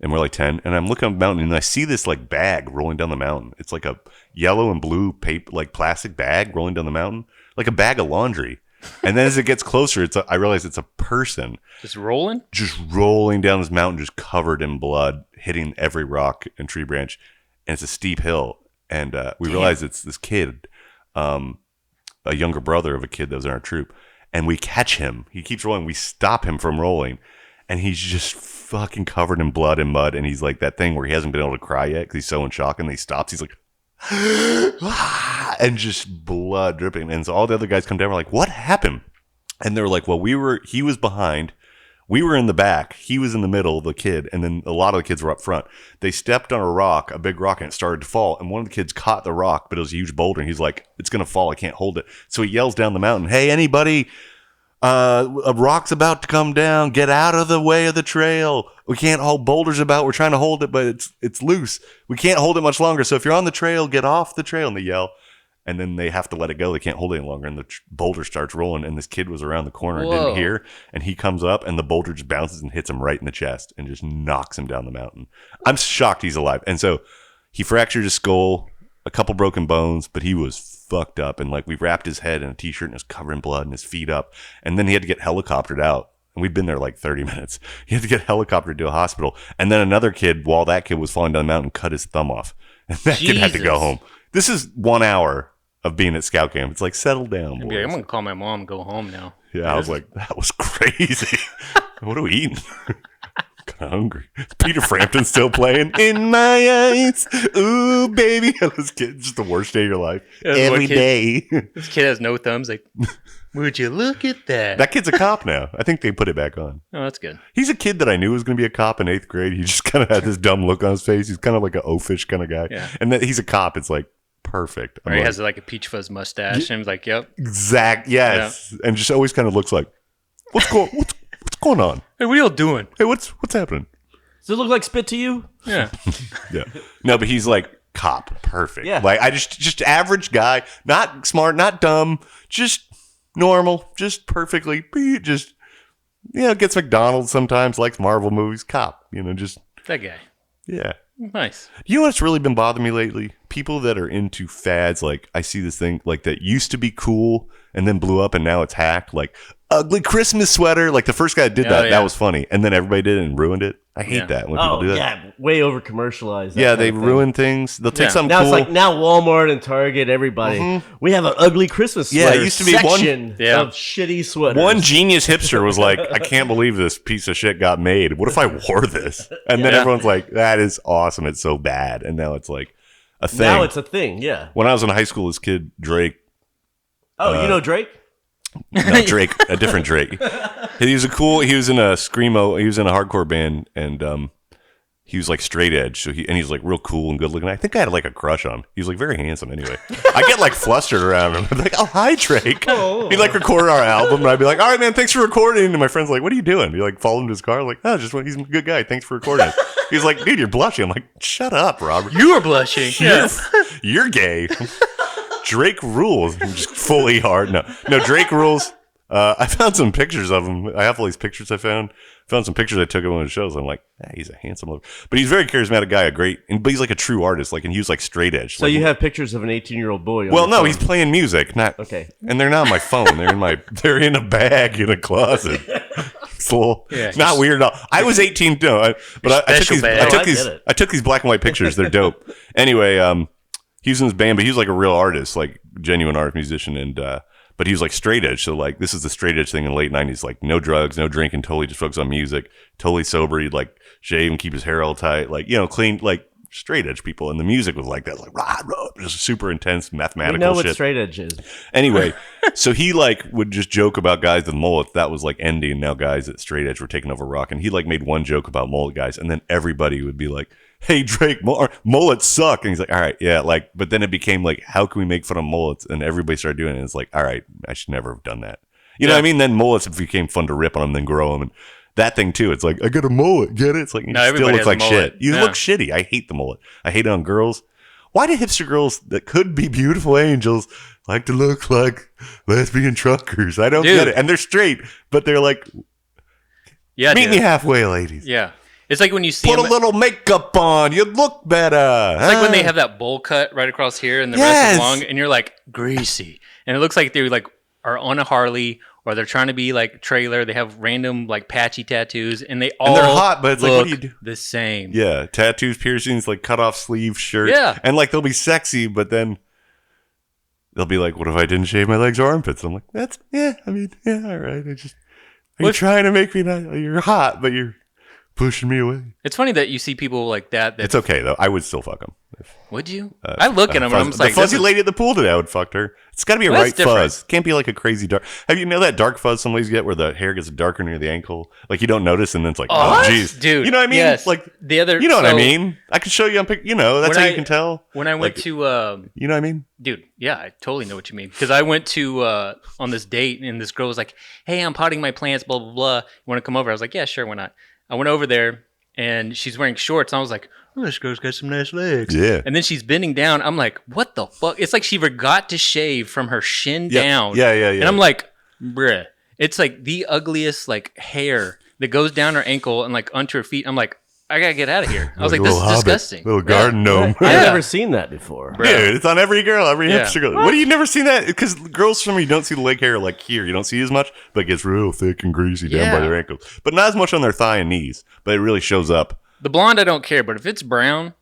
And we're like 10. And I'm looking up the mountain, and I see this like bag rolling down the mountain. It's like a yellow and blue paper, like plastic bag rolling down the mountain, like a bag of laundry. And then as it gets closer, I realize it's a person Just rolling? just rolling down this mountain, just covered in blood, hitting every rock and tree branch. And it's a steep hill. And we realize it's this kid, a younger brother of a kid that was in our troop. And we catch him. He keeps rolling. We stop him from rolling. And he's just fucking covered in blood and mud. And he's like that thing where he hasn't been able to cry yet because he's so in shock. And he stops. He's like, and just blood dripping. And so all the other guys come down. We're like, what happened? And they're like, well, he was behind. We were in the back. He was in the middle, the kid. And then a lot of the kids were up front. They stepped on a big rock, and it started to fall. And one of the kids caught the rock, but it was a huge boulder. And he's like, it's going to fall. I can't hold it. So he yells down the mountain, hey, anybody, a rock's about to come down. Get out of the way of the trail. We can't hold boulders about. We're trying to hold it, but it's loose. We can't hold it much longer. So if you're on the trail, get off the trail. And they yell. And then they have to let it go. They can't hold it any longer. And the boulder starts rolling. And this kid was around the corner and didn't hear. And he comes up, and the boulder just bounces and hits him right in the chest and just knocks him down the mountain. I'm shocked he's alive. And so he fractured his skull. a couple broken bones, but he was fucked up. And like we wrapped his head in a t-shirt and it was covered in blood and his feet up. And then he had to get helicoptered out. And we'd been there like 30 minutes. He had to get helicoptered to a hospital. And then another kid, while that kid was falling down the mountain, cut his thumb off. And that kid had to go home. This is 1 hour of being at scout camp. It's like, settle down, boys. I'm going to call my mom and go home now. Yeah, I was like, that was crazy. What are we eating? Kind of hungry. Peter Frampton's still playing. In my eyes, ooh, baby. This kid's just the worst day of your life. Every day. This kid has no thumbs. Like, would you look at that? That kid's a cop now. I think they put it back on. Oh, that's good. He's a kid that I knew was going to be a cop in 8th grade. He just kind of had this dumb look on his face. He's kind of like an oafish kind of guy. Yeah. And then he's a cop. It's like, perfect. Or he has like a peach fuzz mustache. And he's like, yep. Exact. Yes. Yeah. And just always kind of looks like, what's going on? Hey, what are y'all doing? Hey, what's happening? Does it look like spit to you? Yeah. Yeah. No, but he's like cop. Perfect. Yeah. Like I just average guy, not smart, not dumb, just normal, just perfectly, just, gets McDonald's sometimes, likes Marvel movies, cop, just. That guy. Yeah. Nice. You know what's really been bothering me lately? People that are into fads, like I see this thing like that used to be cool and then blew up and now it's hacked, like ugly Christmas sweater. Like the first guy that did that was funny. And then everybody did it and ruined it. I hate that when people do that. Yeah, way over commercialized. Yeah, they ruin things. They'll take something now cool. It's like now Walmart and Target, everybody. We have an ugly Christmas sweater. Yeah, it used to be section of shitty sweaters. One genius hipster was like, I can't believe this piece of shit got made. What if I wore this? And then everyone's like, that is awesome. It's so bad. And now it's like a thing. Now it's a thing, yeah. When I was in high school, this kid, Drake. Oh, you know Drake? No, Drake, a different Drake. He was in a screamo, he was in a hardcore band, and he was like straight edge, so he's like real cool and good looking. I think I had like a crush on him. He was like very handsome anyway. I get like flustered around him. I'm like, oh, hi, Drake. He like recorded our album, and I'd be like, all right, man, thanks for recording. And my friend's like, what are you doing? He like followed him to his car. I'm like, oh, he's a good guy. Thanks for recording. He's like, dude, you're blushing. I'm like, shut up, Robert. You are blushing. You're gay. Drake rules. I'm just fully hard. No, Drake rules. I found some pictures of him. I have all these pictures I found. Found some pictures I took of one of the shows. I'm like, he's a handsome look. But he's a very charismatic guy, but he's like a true artist. Like, and he was like straight edge. So like, you have pictures of an 18-year-old boy. Well, no, he's playing music. Not okay. And they're not on my phone. They're in a bag in a closet. Full. Yeah, not weird at all. I was 18 too, but I took these black and white pictures. They're dope. Anyway, he was in his band, but he was like a real artist, like genuine art musician, and but he was like straight edge. So like this is the straight edge thing in the late 90s, like no drugs, no drinking, totally just focus on music, totally sober. He'd like shave and keep his hair all tight, like clean, like straight edge people. And the music was like that, like rah, rah, just super intense mathematical shit. We know what straight edge is. Anyway, so he like would just joke about guys with mullets. That was like ending. Now guys at straight edge were taking over rock, and he like made one joke about mullet guys, and then everybody would be like, hey, Drake, mullets suck. And he's like, all right, yeah. Like, but then it became like, how can we make fun of mullets? And everybody started doing it. And it's like, all right, I should never have done that. You know what I mean? Then mullets became fun to rip on them, then grow them. And that thing too, it's like, I got a mullet, get it? It's like, you still look like shit. You look shitty. I hate the mullet. I hate it on girls. Why do hipster girls that could be beautiful angels like to look like lesbian truckers? I don't get it. And they're straight, but they're like, meet me halfway, ladies. Yeah. It's like when you see put a little makeup on, you look better. It's like when they have that bowl cut right across here and the rest is long, and you're like greasy, and it looks like they like are on a Harley or they're trying to be like trailer. They have random like patchy tattoos, and they're hot, but it's like, what do you do? The same. Yeah, tattoos, piercings, like cut off sleeve shirt. Yeah, and like they'll be sexy, but then they'll be like, "What if I didn't shave my legs or armpits?" And I'm like, all right. Are you trying to make me not? You're hot, but you're pushing me away. It's funny that you see people like that. It's okay though. I would still fuck them. Would you? I look at them and I'm just like, the fuzzy lady at the pool today, I would fuck her. It's got to be a right fuzz. Can't be like a crazy dark. Have you know that dark fuzz some ladies get where the hair gets darker near the ankle? Like you don't notice, and then it's like, oh, jeez, dude. You know what I mean? Yes. Like the other. You know what I mean? I can show you on pic. That's how you can tell. When I went to, you know what I mean? Dude, yeah, I totally know what you mean. Because I went to on this date, and this girl was like, "Hey, I'm potting my plants, blah blah blah. You want to come over?" I was like, "Yeah, sure, why not?" I went over there. And she's wearing shorts. And I was like, oh, this girl's got some nice legs. Yeah. And then she's bending down. I'm like, what the fuck? It's like she forgot to shave from her shin down. Yeah. And I'm like, bruh. It's like the ugliest like hair that goes down her ankle and like onto her feet. I'm like, I gotta get out of here. I was like, Little this is hobbit, disgusting. little garden gnome. I've Yeah. never seen that before. Bro. Dude, it's on every girl, every Yeah. hipster girl. What do you never seen that? Because girls from you don't see the leg hair like here. You don't see as much, but it gets real thick and greasy down by Yeah. their ankles. But not as much on their thigh and knees. But it really shows up. The blonde, I don't care, but if it's brown,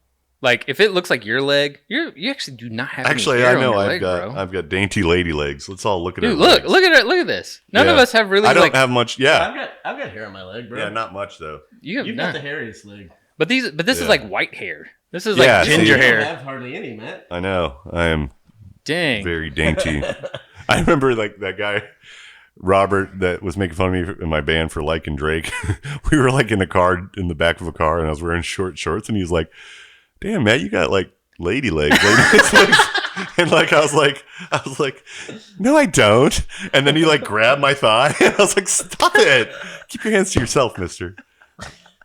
like if it looks like your leg, you actually do not have Actually, any hair I know on your leg, bro. I've got dainty lady legs. Let's all look at Dude, her look legs. at it, look at this. None of Yeah. us have really I don't like have much. Yeah, I've got hair on my leg, bro. yeah, not much though. you have You've none. got the hairiest leg. But this Yeah. is like white hair. This is Yeah, like see? ginger You don't hair. have hardly any, Matt. I know. I am Dang. very dainty. I remember like that guy Robert that was making fun of me in my band for liking Drake. We were like in a car in the back of a car, and I was wearing short shorts, and he's like, "Damn, Matt, you got like lady legs." And like I was like, "No, I don't." And then he like grabbed my thigh, and I was like, "Stop it! Keep your hands to yourself, mister.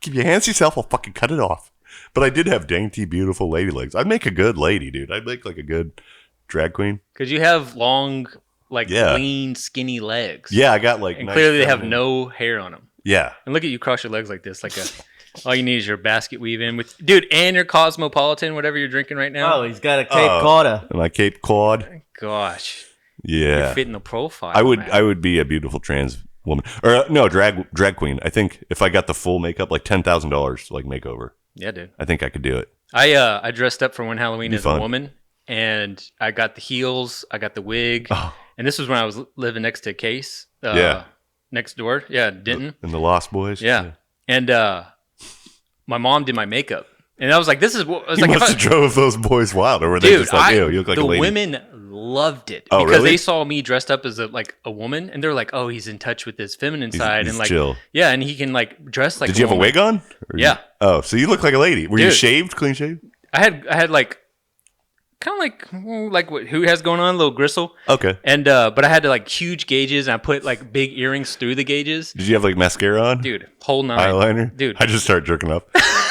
Keep your hands to yourself. I'll fucking cut it off." But I did have dainty, beautiful lady legs. I'd make a good lady, dude. I'd make like a good drag queen. Because you have long, like Yeah. lean, skinny legs. Yeah, I got like And nice clearly they have feminine- no hair on them. Yeah. And look at you cross your legs like this. All you need is your basket weave in with, dude, and your Cosmopolitan, whatever you're drinking right now. Oh, he's got a Cape Cod. My Cape Cod. Gosh. Yeah. You're fitting the profile. I would man. I would be a beautiful trans woman. Or no, drag queen. I think if I got the full makeup, like $10,000 like makeover. Yeah, dude. I think I could do it. I dressed up for one Halloween Be as fun. a woman, and I got the heels, I got the wig, Oh. and this was when I was living next to Case. Yeah. Next door. Yeah, Denton. And the Lost Boys. Yeah. And my mom did my makeup. And I was like, this is what I was You like, must have drove those boys wild, or were they dude, just like, ew, you look like the a lady? women loved it Oh, because really? they saw me dressed up as a woman, and they're like, oh, he's in touch with his feminine side, he's and like, chill. yeah, and he can like dress like. Did you have a woman. wig on? Or Yeah. Oh, so you look like a lady. Were you Dude. shaved, clean shaved? I had like, kind of like what who has going on, a little gristle. Okay. And but I had to like huge gauges, and I put like big earrings through the gauges. Did you have like mascara on? Dude, whole nine. Eyeliner? Dude. I just started jerking up.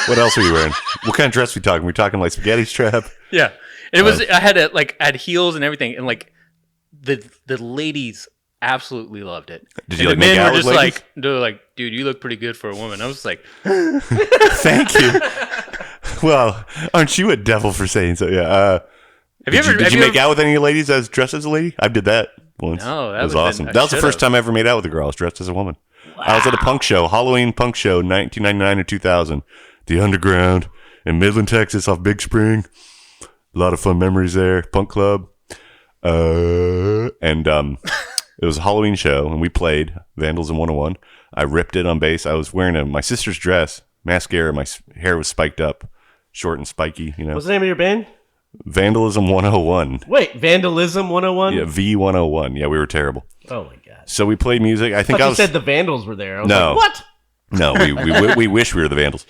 What else are you wearing? What kind of dress we talking? We talking like spaghetti strap? Yeah, and it was. I had heels and everything, and like the ladies absolutely loved it. Did And you, like, the make men out were with just ladies? like, they're like, dude, you look pretty good for a woman. I was like, Thank you. Well, aren't you a devil for saying so? Yeah. have you ever? Did you make out with any ladies as dressed as a lady? I did that once. No, that it was would've awesome. been- I That was the should've. first time I ever made out with a girl. I was dressed as a woman. I was at a punk show, Halloween punk show, 1999 or 2000, the Underground in Midland, Texas, off Big Spring. A lot of fun memories there. Punk club, and it was a Halloween show, and we played Vandalism 101. I ripped it on bass. I was wearing my sister's dress, mascara. My hair was spiked up, short and spiky. You know, What's the name of your band? Vandalism 101. Wait, Vandalism 101? Yeah, V101. Yeah, we were terrible. Oh my god. So we played music. I think I I thought you was said the Vandals were there. I was No. like, what? no. We wish we were the Vandals.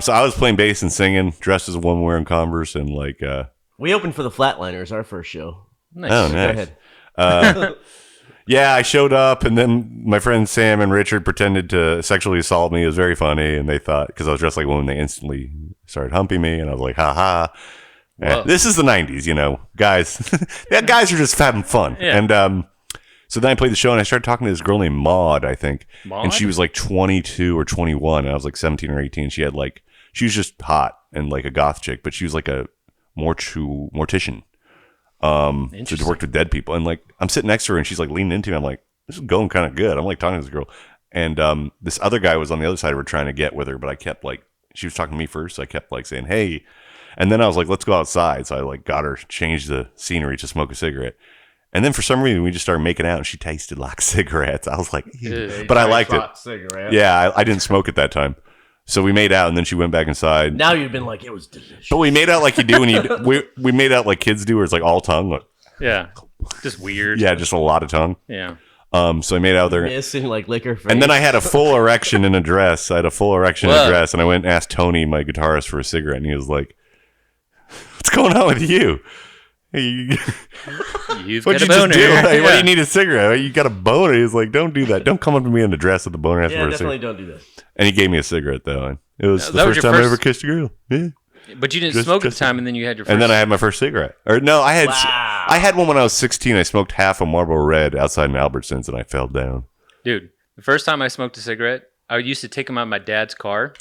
So I was playing bass and singing, dressed as a woman wearing Converse, and like, We opened for the Flatliners, our first show. nice. oh, Go nice. ahead. Yeah, I showed up, and then my friends Sam and Richard pretended to sexually assault me. It was very funny, and they thought because I was dressed like a woman, they instantly started humping me, and I was like, ha ha. Whoa. This is the 90s, you know, guys. Yeah, guys are just having fun. Yeah. And so then I played the show, and I started talking to this girl named Maud, I think. Maud? And she was like 22 or 21, and I was like 17 or 18. She was just hot and like a goth chick, but she was like a mortician. So she Interesting. worked with dead people. And like, I'm sitting next to her, and she's like leaning into me. I'm like, this is going kind of good. I'm like talking to this girl. And this other guy was on the other side of her trying to get with her, but I kept like, she was talking to me first. So I kept like saying, hey. And then I was like, let's go outside. So I like got her, changed the scenery to smoke a cigarette. And then for some reason, we just started making out, and she tasted like cigarettes. I was like, ew. Ew. But I liked it. Hot cigarette. Yeah, I didn't smoke at that time. So we made out, and then she went back inside. Now you've been like, it was delicious. But we made out like you do when we made out like kids do, where it's like all tongue. Like, Yeah, just weird. yeah, just a lot of tongue. Yeah. So I made out there. Missing like liquor face. And then I had a full erection in a dress. I had a full erection in Whoa. a dress, and I went and asked Tony, my guitarist, for a cigarette, and he was like, "What's going on with you? Hey, You've what'd got you a just boner. do? Hey, why do Yeah. you need a cigarette? You got a boner." He's like, "Don't do that. Don't come up to me in the dress with the boner." Yeah, For a definitely cigarette. don't do that. And he gave me a cigarette though, and it was That the was first your time I first- ever kissed a girl. Yeah. But you didn't Just- smoke at just- the time, and then you had your first. And then I had my first cigarette. Or no, I had Wow. I had one when I was 16. I smoked half a Marlboro Red outside in Albertsons, and I fell down. Dude, the first time I smoked a cigarette, I used to take them out of my dad's car,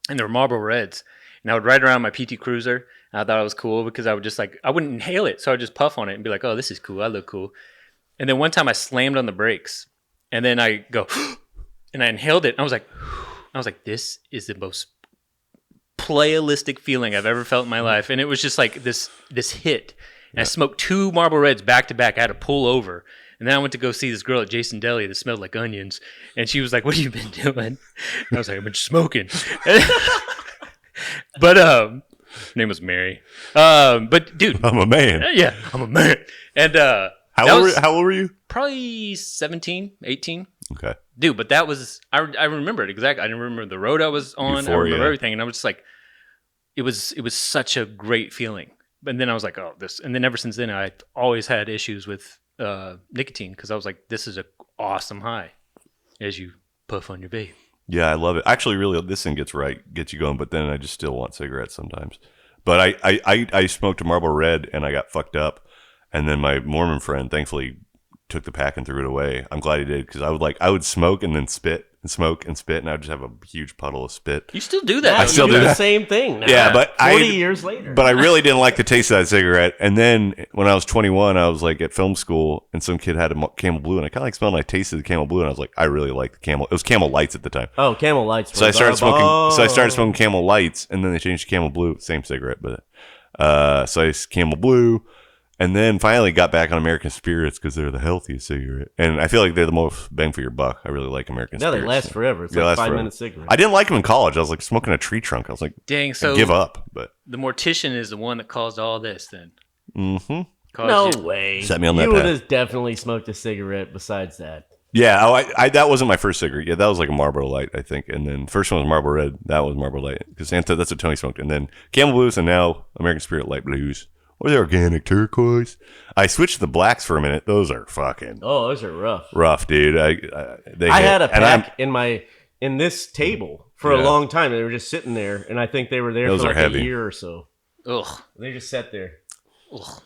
and they were Marlboro Reds. And I would ride around my PT Cruiser. And I thought it was cool because I would just I wouldn't inhale it. So I would just puff on it and be like, oh, this is cool. I look cool. And then one time I slammed on the brakes and then I go, and I inhaled it. And I was like, this is the most playalistic feeling I've ever felt in my life. And it was just like this hit. And I smoked 2 Marlboro Reds back to back. I had to pull over. And then I went to go see this girl at Jason Deli that smelled like onions. And she was like, what have you been doing? And I was like, I've been smoking. But her name was Mary. But dude, I'm a man. Yeah, I'm a man. And how old were you? Probably 17, 18. Okay. Dude, but that was I remember it exactly. I remember the road I was on. Euphoria. I remember everything, and I was just like, it was such a great feeling. And then I was like, oh, this. And then ever since then, I always had issues with nicotine because I was like, this is an awesome high as you puff on your vape. Yeah, I love it. Actually, really, this thing gets you going, but then I just still want cigarettes sometimes. But I smoked a Marlboro Red, and I got fucked up. And then my Mormon friend, thankfully, took the pack and threw it away. I'm glad he did, because I would smoke and then spit and smoke and spit, and I would just have a huge puddle of spit. You still do that. Yeah, I still do the that. same thing now. Yeah, but 40 years later. But I really didn't like the taste of that cigarette. And then when I was 21, I was like at film school, and some kid had a Camel Blue, and I kind of like smelled. And I tasted the Camel Blue, and I was like, I really like the Camel. It was Camel Lights at the time. Oh, Camel Lights. So I started smoking Camel Lights, and then they changed to Camel Blue, same cigarette, but so I Camel Blue, and then finally got back on American Spirits because they're the healthiest cigarette, and I feel like they're the most bang for your buck. I really like American Spirits. No, they last forever. It's They like last 5-minute cigarette. I didn't like them in college. I was like smoking a tree trunk. I was like, dang, I so give up. But the mortician is the one that caused all this then. mm-hmm. No way. Set me on that You would path. have definitely smoked a cigarette besides that. Yeah, I that wasn't my first cigarette. Yeah, that was like a Marlboro Light, I think. And then first one was Marlboro Red. That was Marlboro Light because that's what Tony smoked. And then Camel Blues, and now American Spirit Light Blues. Or the organic turquoise. I switched to the blacks for a minute. Those are fucking Oh, those are rough. rough, dude. I had a pack in this table for a long time. They were just sitting there, and I think they were there Those for are like heavy. a year or so. Ugh. They just sat there. Ugh.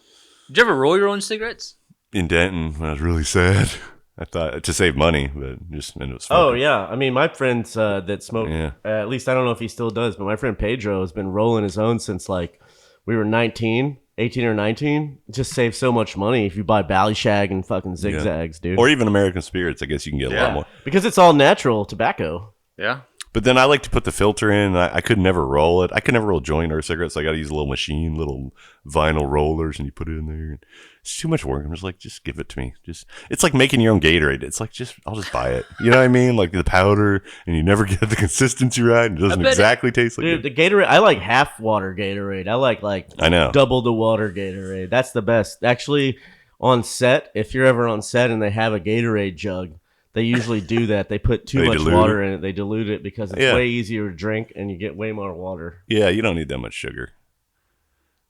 Did you ever roll your own cigarettes? in Denton when I was really sad. I thought to save money, but just ended up smoking. Oh yeah, I mean my friends that smoke. Yeah. At least I don't know if he still does, but my friend Pedro has been rolling his own since like we were 18 or 19. It just saves so much money if you buy Ballyshag and fucking zigzags, dude. Or even American Spirits. I guess you can get a lot more. Because it's all natural tobacco. Yeah. But then I like to put the filter in. I could never roll it. I could never roll joint or cigarettes. So I got to use a little machine, little vinyl rollers, and you put it in there. It's too much work. I'm just like, just give it to me. It's like making your own Gatorade. It's like, I'll just buy it. You know what I mean? Like the powder, and you never get the consistency right. And it doesn't exactly taste like Dude, it. the Gatorade, I like half water Gatorade. I like I know. double the water Gatorade. That's the best. Actually, on set, if you're ever on set and they have a Gatorade jug, they usually do that. They put too much water in it. They dilute it because it's way easier to drink and you get way more water. Yeah, you don't need that much sugar.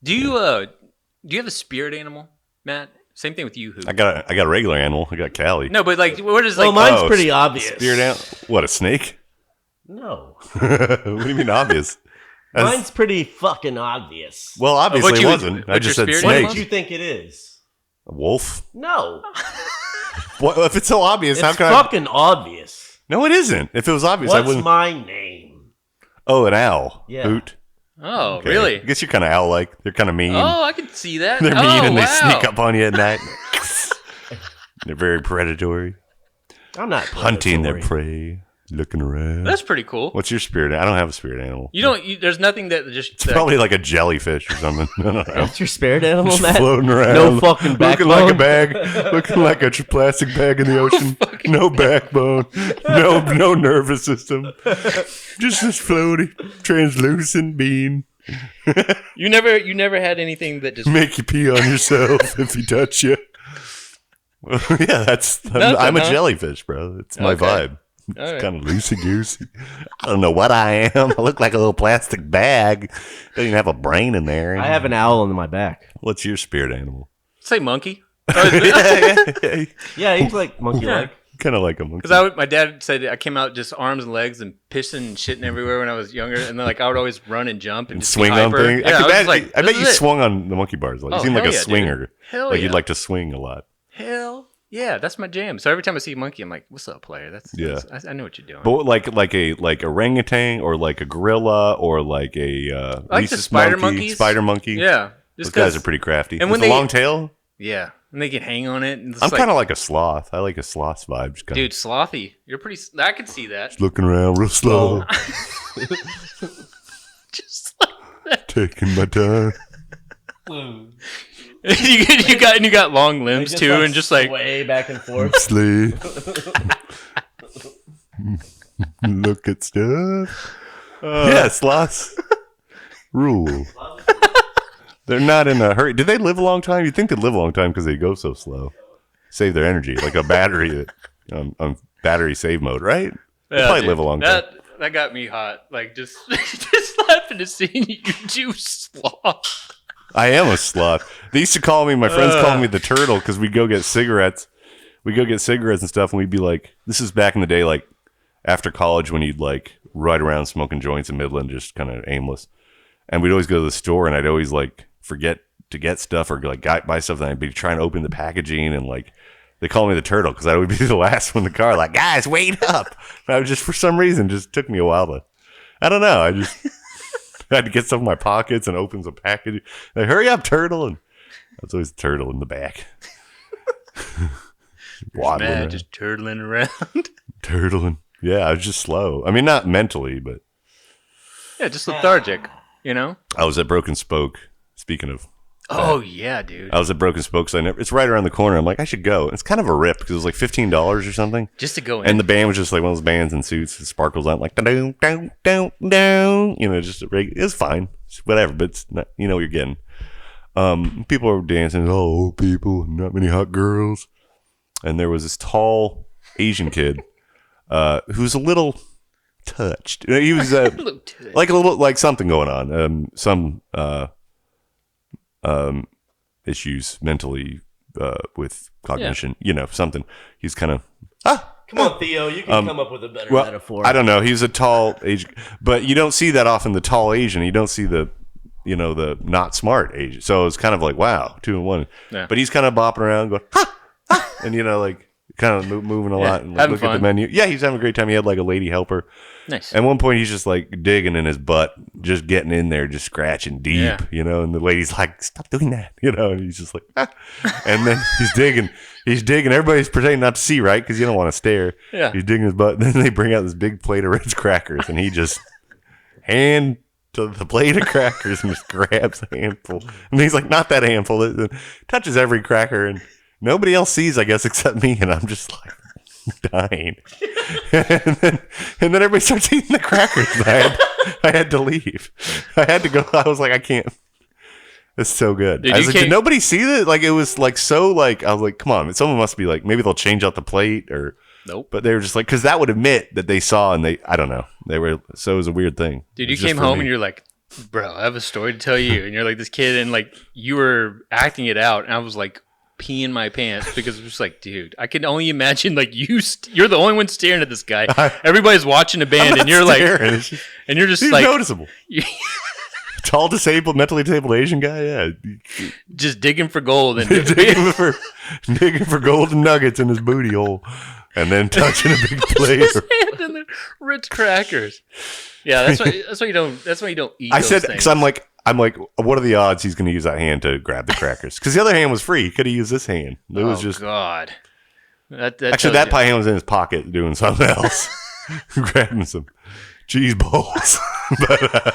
Do you have a spirit animal, Matt? Same thing with you, Hoot. I got a regular animal. I got Callie. No, but like, what is like? Well, mine's pretty obvious. Spirit animal? What, a snake? No. What do you mean obvious? Mine's pretty fucking obvious. Well, obviously it wasn't. I what's just your said spirit What snake. did you think it is? A wolf? No. What, if it's so obvious, It's how can fucking obvious. No, it isn't. If it was obvious, I What's wouldn't. my name? Oh, an owl. Yeah. Hoot. Oh, Okay. really? I guess you're kind of owl-like. They're kind of mean. Oh, I can see that. They're mean and they wow. sneak up on you at night. They're very predatory. I'm not Hunting their predatory. prey. Looking around. That's pretty cool. What's your spirit? I don't have a spirit animal. You don't. There's nothing that just. It's probably like a jellyfish or something. I don't know. What's your spirit animal, Just Matt? floating around. No fucking Looking like a backbone? bag. Looking like a plastic bag in the ocean. No backbone. No nervous system. Just this floaty, translucent bean. You never had anything that just. Make you pee on yourself if he touch you. Well, yeah, I'm a jellyfish, bro. It's my Okay. vibe. All It's right. kind of loosey-goosey. I don't know what I am. I look like a little plastic bag. Doesn't even have a brain in there. I have an owl in my back. What's your spirit animal? Say monkey. Yeah. Yeah, he's like monkey-like. Kind of like a monkey. Because my dad said I came out just arms and legs and pissing and shitting everywhere when I was younger, and then like I would always run and jump and just be swing on hyper. things. Yeah, I was bet this you is it. swung on the monkey bars. Like, you Oh, seem like hell a yeah, dude. swinger. Hell Like yeah. you'd like to swing a lot. Hell Yeah, that's my jam. So every time I see a monkey, I'm like, "What's up, player?" I know what you're doing. But like a orangutan or like a gorilla or like a I like the spider monkeys. Spider monkey. Yeah, those guys are pretty crafty. And with when a long tail. Yeah, and they can hang on it. And I'm kind of like a sloth. I like a sloth vibe. Dude, slothy. You're pretty. I can see that. Just looking around real slow. Just like that. Taking my time. you got long limbs too, and just like way back and forth. Sleep. Look at stuff. Yeah, sloths rule. They're not in a hurry. Did they live a long time? You'd think they'd live a long time because they go so slow. Save their energy, like a battery on battery save mode, right? They probably live a long time. That got me hot. Like just laughing to seeing you sloth. I am a sloth. They used to call me, my friends called me the turtle because we'd go get cigarettes. We'd go get cigarettes and stuff, and we'd be like, this is back in the day, like after college when you'd like ride around smoking joints in Midland, just kind of aimless. And we'd always go to the store, and I'd always like forget to get stuff or like buy stuff, and I'd be trying to open the packaging, and like they call me the turtle because I would be the last one in the car, like, guys, wait up. And I was just, for some reason, just took me a while to, I don't know, I just had to get stuff in my pockets and open some package. Like, hurry up, turtle. And I was always the turtle in the back. Just turtling around. Turtling. Yeah, I was just slow. I mean, not mentally, but. Yeah, just lethargic, you know? I was at Broken Spoke, speaking of. Oh, yeah, dude. I was at Broken Spoke, so it's right around the corner. I'm like, I should go. It's kind of a rip because it was like $15 or something. Just to go in. And the band was just like one of those bands in suits with sparkles on, like, down, down, down, down. You know, just it was fine. It's whatever, but it's not, you know what you're getting. People were dancing. Oh, old people, not many hot girls. And there was this tall Asian kid who was a little touched. He was like a little, like something going on. Some issues mentally with cognition, you know, something. He's kind of Come on, Theo, you can come up with a better metaphor. I don't know. He's a tall Asian, but you don't see that often. The tall Asian, you don't see the not smart Asian. So it's kind of like, wow, 2 in 1. Yeah. But he's kind of bopping around, going ha, ha, and like kind of moving a lot and like, look at the menu. Yeah, he's having a great time. He had like a lady helper. Nice. At one point, he's just like digging in his butt, just getting in there, just scratching deep, and the lady's like, stop doing that, and he's just like, ah. And then he's digging. Everybody's pretending not to see, right? Because you don't want to stare. Yeah. He's digging his butt. Then they bring out this big plate of Ritz crackers, and he just hand to the plate of crackers and just grabs a handful. And he's like, not that handful. It touches every cracker, and nobody else sees, I guess, except me. And I'm just like dying. and then everybody starts eating the crackers. I had to leave. I had to go. I was like, I can't. It's so good. I was like, did nobody see that? Like, it was like so like, I was like, come on. Someone must be like, maybe they'll change out the plate or. Nope. But they were just like, because that would admit that they saw and I don't know. They were, so it was a weird thing. Dude, you came home and you're like, bro, I have a story to tell you. And you're like this kid and like you were acting it out. And I was like peeing my pants because it was just like, dude, I can only imagine like you're the only one staring at this guy. Everybody's watching a band and you're staring. Like, and you're just like. Noticeable. Tall, disabled, mentally disabled Asian guy, yeah. Just digging for gold. And digging for golden nuggets in his booty hole. And then touching a big plate. His hand in the Ritz crackers. Yeah, that's why you don't eat. I said because I'm like, what are the odds he's going to use that hand to grab the crackers? Because the other hand was free. He could have used this hand. It was just God. Actually, that pie hand was in his pocket doing something else, grabbing some cheese balls. But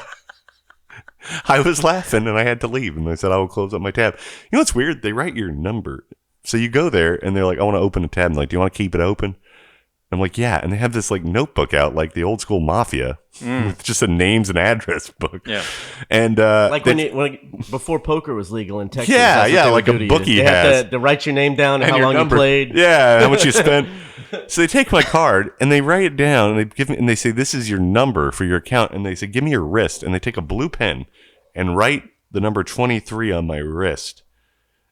I was laughing and I had to leave, and they said I will close up my tab. You know what's weird? They write your number. So you go there and they're like, I want to open a tab. And like, do you want to keep it open? I'm like, yeah. And they have this like notebook out, like the old school mafia, with just a names and address book. Yeah. And like before poker was legal in Texas. Yeah, like a bookie has to write your name down and how long you played. Yeah, how much you spent. So they take my card and they write it down and they give me and they say, this is your number for your account. And they say, give me your wrist. And they take a blue pen and write the number 23 on my wrist.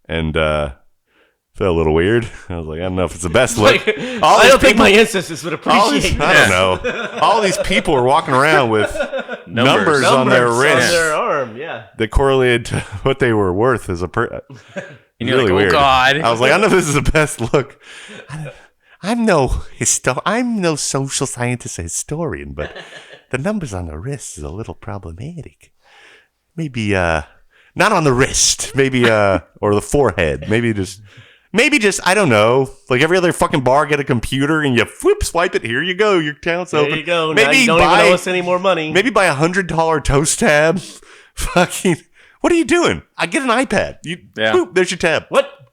And felt a little weird. I was like, I don't know if it's the best look. I don't think my ancestors would appreciate that. I don't know. All these people are walking around with numbers on their wrist. On their arm, yeah. That correlated to what they were worth as a And you're really like, oh weird. God. I was like, I know this is the best look. I'm no social scientist or historian, but the numbers on the wrist is a little problematic. Maybe not on the wrist, maybe or the forehead. Maybe just I don't know. Like every other fucking bar, get a computer and you swipe it. Here you go, your account's open. There you go. Maybe now you don't even owe us any more money. Maybe buy $100 toast tab. Fucking. What are you doing? I get an iPad. Boop, there's your tab.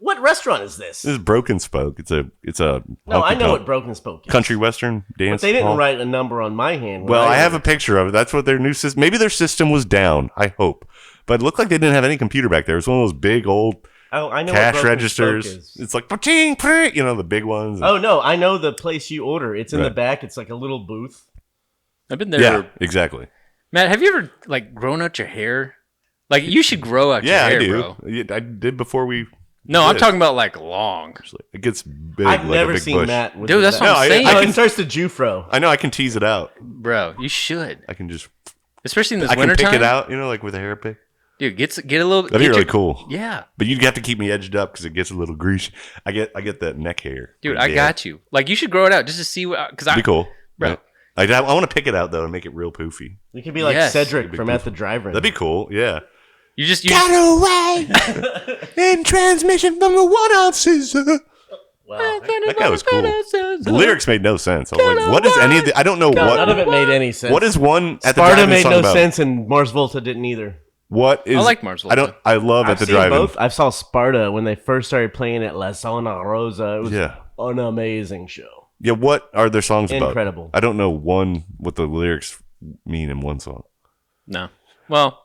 What restaurant is this? This is Broken Spoke. It's a No, I know what Broken Spoke is. country western dance. But they didn't hall. write a number on my hand. Well, I have a picture of it. That's what their new system. Maybe their system was down. I hope, but it looked like they didn't have any computer back there. It was one of those big old I know cash what Broken registers. Spoke is. It's like the big ones. Oh no, I know the place you order. It's in the Right. back. It's like a little booth. I've been there. Yeah, exactly. Matt, have you ever like grown out your hair? Like you should grow out your Yeah, hair, I do. bro. Yeah, I did before we. No, I'm did. talking about like long. It gets big. I've like never a big seen bush. Matt with Dude, that's that. what I'm saying. Oh, it starts to Jufro. I know. I can tease it out. Bro, you should. I can just. Especially in this I can wintertime. pick it out. Like with a hair pick. Dude, get a little. That'd be really cool. Yeah. But you'd have to keep me edged up because it gets a little greasy. I get that neck hair. Dude, I got you. Like you should grow it out just to see what. Because That'd be cool, bro. Right? I want to pick it out though and make it real poofy. You could be like Yes. Cedric from At the Drive-In. That'd be cool. Yeah. You just Got away in transmission from the 1 ounces. Wow. That guy was cool. The lyrics made no sense. I was like, what is any of the? I don't know No, what. none of it made any sense. What is one at the Sparta drive-in made song no about? sense, and Mars Volta didn't either. What is? I like Mars Volta. I love at the seen drive-in. both. I saw Sparta when they first started playing at La Zona Rosa. It was Yeah. an amazing show. Yeah. What are their songs about? Incredible. I don't know what the lyrics mean in one song. No. Well,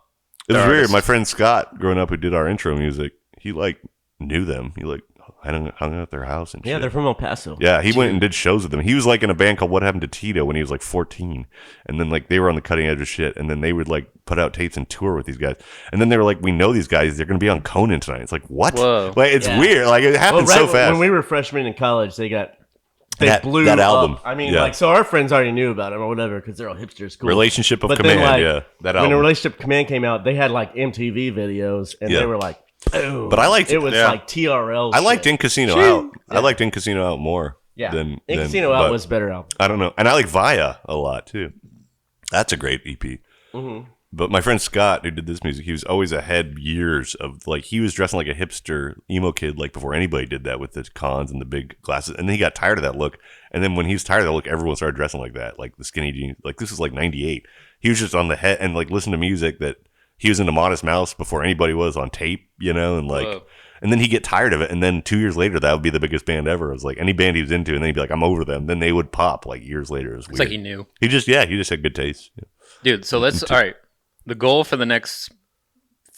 It was They're weird. artists. My friend Scott, growing up, who did our intro music, he like knew them. He like hung out at their house and Yeah, shit. they're from El Paso. Yeah, he went and did shows with them. He was like in a band called What Happened to Tito when he was like 14. And then like they were on the cutting edge of shit. And then they would like put out tapes and tour with these guys. And then they were like, we know these guys. They're going to be on Conan tonight. It's like, what? Whoa. Like, it's Yeah. weird. Like, it Well, happened right so fast. when we were freshmen in college, they That- blew that album. up. I mean, Yeah. like, so our friends already knew about them or whatever because they're all hipsters. Cool. Relationship of But then, Command. like, Yeah. That when the album. Relationship Command came out, they had like MTV videos, and Yeah. they were like, boom. But I liked it. Was yeah. like TRL. I liked shit. In Casino Out. I liked In Casino Out more. Yeah, Than, In than- Casino Out but was better album. I don't know. And I like Via a lot too. That's a great EP. Mm-hmm. But my friend Scott, who did this music, he was always ahead years of like he was dressing like a hipster emo kid like before anybody did that with the cons and the big glasses. And then he got tired of that look. And then when he was tired of that look, everyone started dressing like that, like the skinny jeans. Like this was like '98. He was just on the head and like listened to music that he was into Modest Mouse before anybody was on tape, and like. Whoa. And then he'd get tired of it, and then 2 years later, that would be the biggest band ever. It was like any band he was into, and then he'd be like, "I'm over them." Then they would pop like years later. It was it's weird. like he knew. He just had good taste. Yeah. Dude, so let's all right. The goal for the next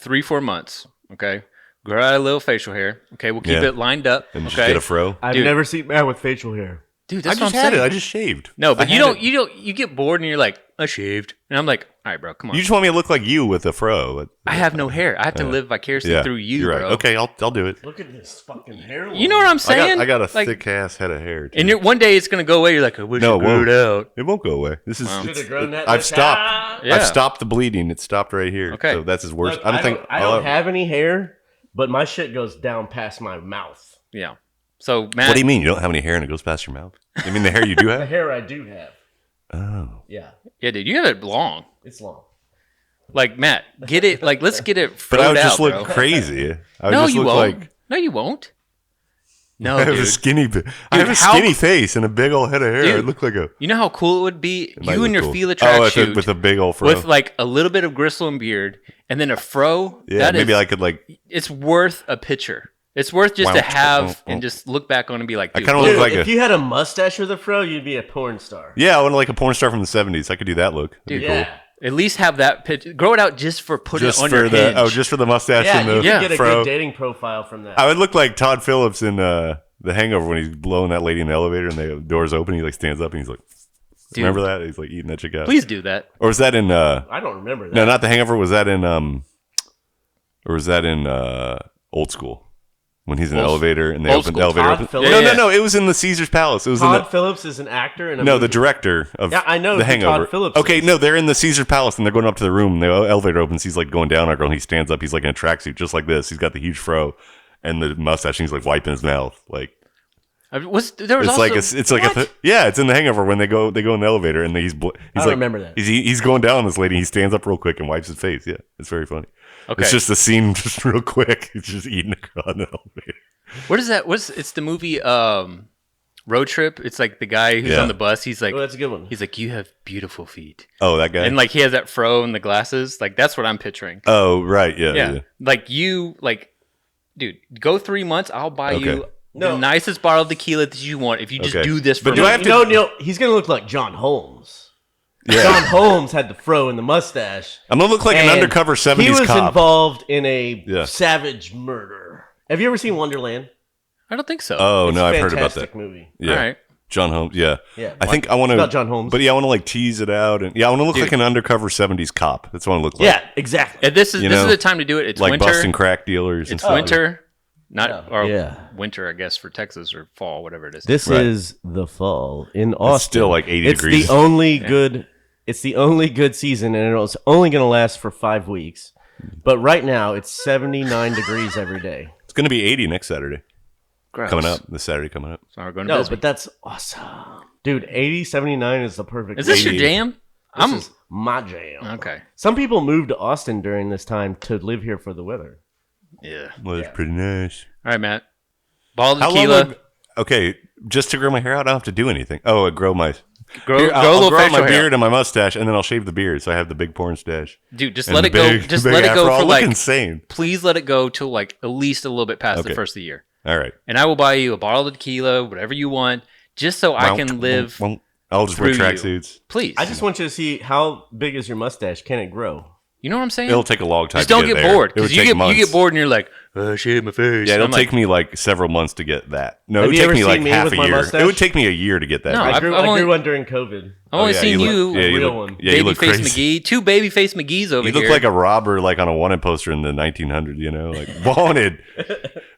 3-4 months, okay? Grow out a little facial hair. Okay, we'll keep Yeah. it lined up. And just Okay. get a fro. I've Dude. never seen Matt with facial hair. Dude, I that's what just I'm had saying. it. I just shaved. No, but I you had don't it. you get bored and you're like, I shaved. And I'm like, all right, bro, come on. You just want me to look like you with a fro. I have no hair. I have to live vicariously Yeah, through you, you're right. bro. Okay, I'll do it. Look at this fucking hair. You know what I'm saying? I got a Like, thick ass head of hair. Too. and one day it's gonna go away. You're like, I wish No, I it grew won't. it out. It won't go away. This is. Wow. Should've grown that I've bitch stopped. out. Yeah. I've stopped the bleeding. It stopped right here. Okay. So that's his worst. Look, I don't have any hair, but my shit goes down past my mouth. Yeah. So Matt, What do you mean? You don't have any hair and it goes past your mouth? You mean the hair you do The have? hair I do have. Oh. Yeah, yeah, dude, you have it long. it's long. Like Matt, get it. Like let's get it. But I would froed just out, look bro. crazy. I would No, just you look won't. like. No, you won't. No, I have dude. a skinny. I have a how- skinny face and a big old head of hair. I Dude, look like a. You know how cool it would be? might You and look your cool. Fila track with shoot with a big old fro. with like a little bit of gristle and beard, and then a fro. Yeah, that maybe is- I could like. It's worth a picture. It's worth just to have and just look back on and be like, I dude, kinda look- look Dude, like if a- you had a mustache with a fro, you'd be a porn star. Yeah, I want like a porn star from the '70s. I could do that look. That'd be Yeah. cool. at least have that picture. Grow it out just for putting Just it on for your the hinge. just for the mustache Yeah, and you the can get a fro. good dating profile from that. I would look like Todd Phillips in The Hangover when he's blowing that lady in the elevator and the doors open. He like stands up and he's like, Dude. remember that? He's like eating that chick out. Please do that. Or was that in? I don't remember that. No, not The Hangover. Was that in? Or was that in Old School? When he's in the Old- elevator and they Old open School. the elevator. Todd Open. Phillips? No, Yeah. no, no. It was in the Caesar's Palace. It was in Todd the. Phillips is an actor in a No, movie. the director of Yeah, I know The who Todd Hangover. Phillips Okay, is. no, they're in the Caesar Palace and they're going up to the room. And the elevator opens. He's like going down our girl. And he stands up. He's like in a tracksuit, just like this. He's got the huge fro, and the mustache. And he's like wiping his mouth. Like There was it's also, like it's like it's in The Hangover when they go in the elevator and he's I like, remember that. He's going down on this lady. He stands up real quick and wipes his face. Yeah, it's very funny. Okay. It's just a scene, just real quick. He's just eating a girl in the elevator. What is that? It's the movie Road Trip. It's like the guy who's on the bus. He's like, Oh, that's a good one. He's like, you have beautiful feet. Oh, that guy. And like he has that fro and the glasses. Like that's what I'm picturing. Oh, right. Yeah. Yeah. Like you, dude, go 3 months. I'll buy you No. the nicest bottle of tequila that you want if you just do this for But me. do I have to? Neil, he's gonna look like John Holmes. Yeah. John Holmes had the fro and the mustache. I'm gonna look like an And undercover 70s he was cop. involved in a Yeah. savage murder. Have you ever seen Wonderland? I don't think so. Oh It's no, a I've heard about fantastic that. movie. Yeah. All right. John Holmes. Yeah. Yeah. I think I want to. It's about John Holmes. But yeah, I want to like tease it out, and I want to look like an undercover 70s cop. That's what I look like. Yeah, exactly. And this is You this know, is the time to do it. It's like winter. busting crack dealers and It's stuff. winter, not or Yeah. winter, I guess, for Texas or fall, whatever it is. This Right. is the fall in Austin. still like 80 it's degrees. The only good. It's the only good season, and it's only going to last for 5 weeks. But right now, it's 79 degrees every day. It's going to be 80 next Saturday. Gross. Coming up. This Saturday coming up. So we're going to No, Bisbee. but that's awesome, dude. 80, 79 is the perfect. Is this 80. your jam? This is my jam. Okay. Some people move to Austin during this time to live here for the weather. Yeah. Well, it's pretty nice. All right, Matt. Ball of How long tequila. would- okay, just to grow my hair out, I don't have to do anything. Oh, I grow my Grow Here, a I'll little grow out facial my hair. beard and my mustache, and then I'll shave the beard, so I have the big porn stash. Dude, just And let the it go. big- Just big let it afro. go I'll for look like. insane. Please let it go till like at least a little bit past the Okay. first of the year, All right. and I will buy you a bottle of tequila, whatever you want, just so I can live. I'll just wear through you. tracksuits. Please. I just want you to see how big is your mustache. Can it grow? You know what I'm saying? It'll take a long time. Just to don't get get there. bored It would because you take get months. bored and you're like, shave my face. Yeah, it'll I'm take me like several months to get that. No, it Have would you take ever me like seen me half with a my year. mustache? It would take me a year to get that. No, big. I grew only- one during COVID. I've only yeah, seen you you, look- yeah, you real look- one. Yeah, you look Babyface crazy. McGee, two Babyface McGee's over You here. look like a robber, like on a wanted poster in the 1900s. You know, like wanted,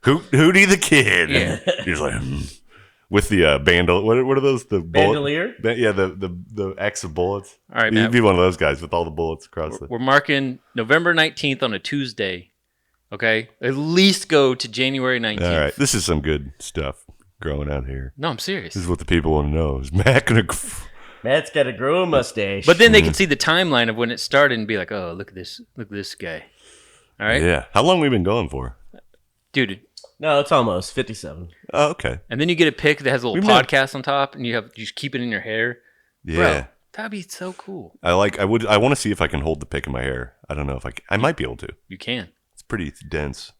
Hootie the Kid. Yeah. He's like with the bandol. What are those? The Bandolier? Yeah, the X of bullets. All right, You'd Matt. be one of those guys with all the bullets across the. We're marking November 19th on a Tuesday. Okay, at least go to January 19th. All right, this is some good stuff growing out here. No, I'm serious. This is what the people want to know. Is Matt gonna? Matt's got to grow a mustache. But then they can see the timeline of when it started and be like, "Oh, look at this guy." All right, Yeah. How long we been going for? dude. no, it's almost 57. Oh, okay. And then you get a pic that has a little We've never- podcast on top, and you just keep it in your hair. Yeah. Bro, that'd be so cool. I want to see if I can hold the pick in my hair. I don't know if I might be able to. You can. It's pretty dense.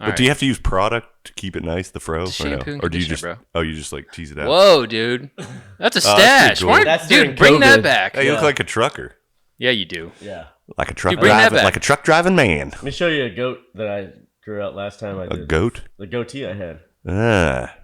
All But right. do you have to use product to keep it nice, the fro? It's or no? shampoo and Or do you conditioner, just bro. you just like tease it out? Whoa, dude, that's a Oh, that's pretty stash. cool. Why, That's dude, during bring that COVID. back. Hey, you look Yeah. like a trucker. Yeah, you do. Yeah. Like a truck Dude, bring that driving back. like a truck driving man. Let me show you a goat that I grew out last time I A did. goat? The goatee I had. Ah.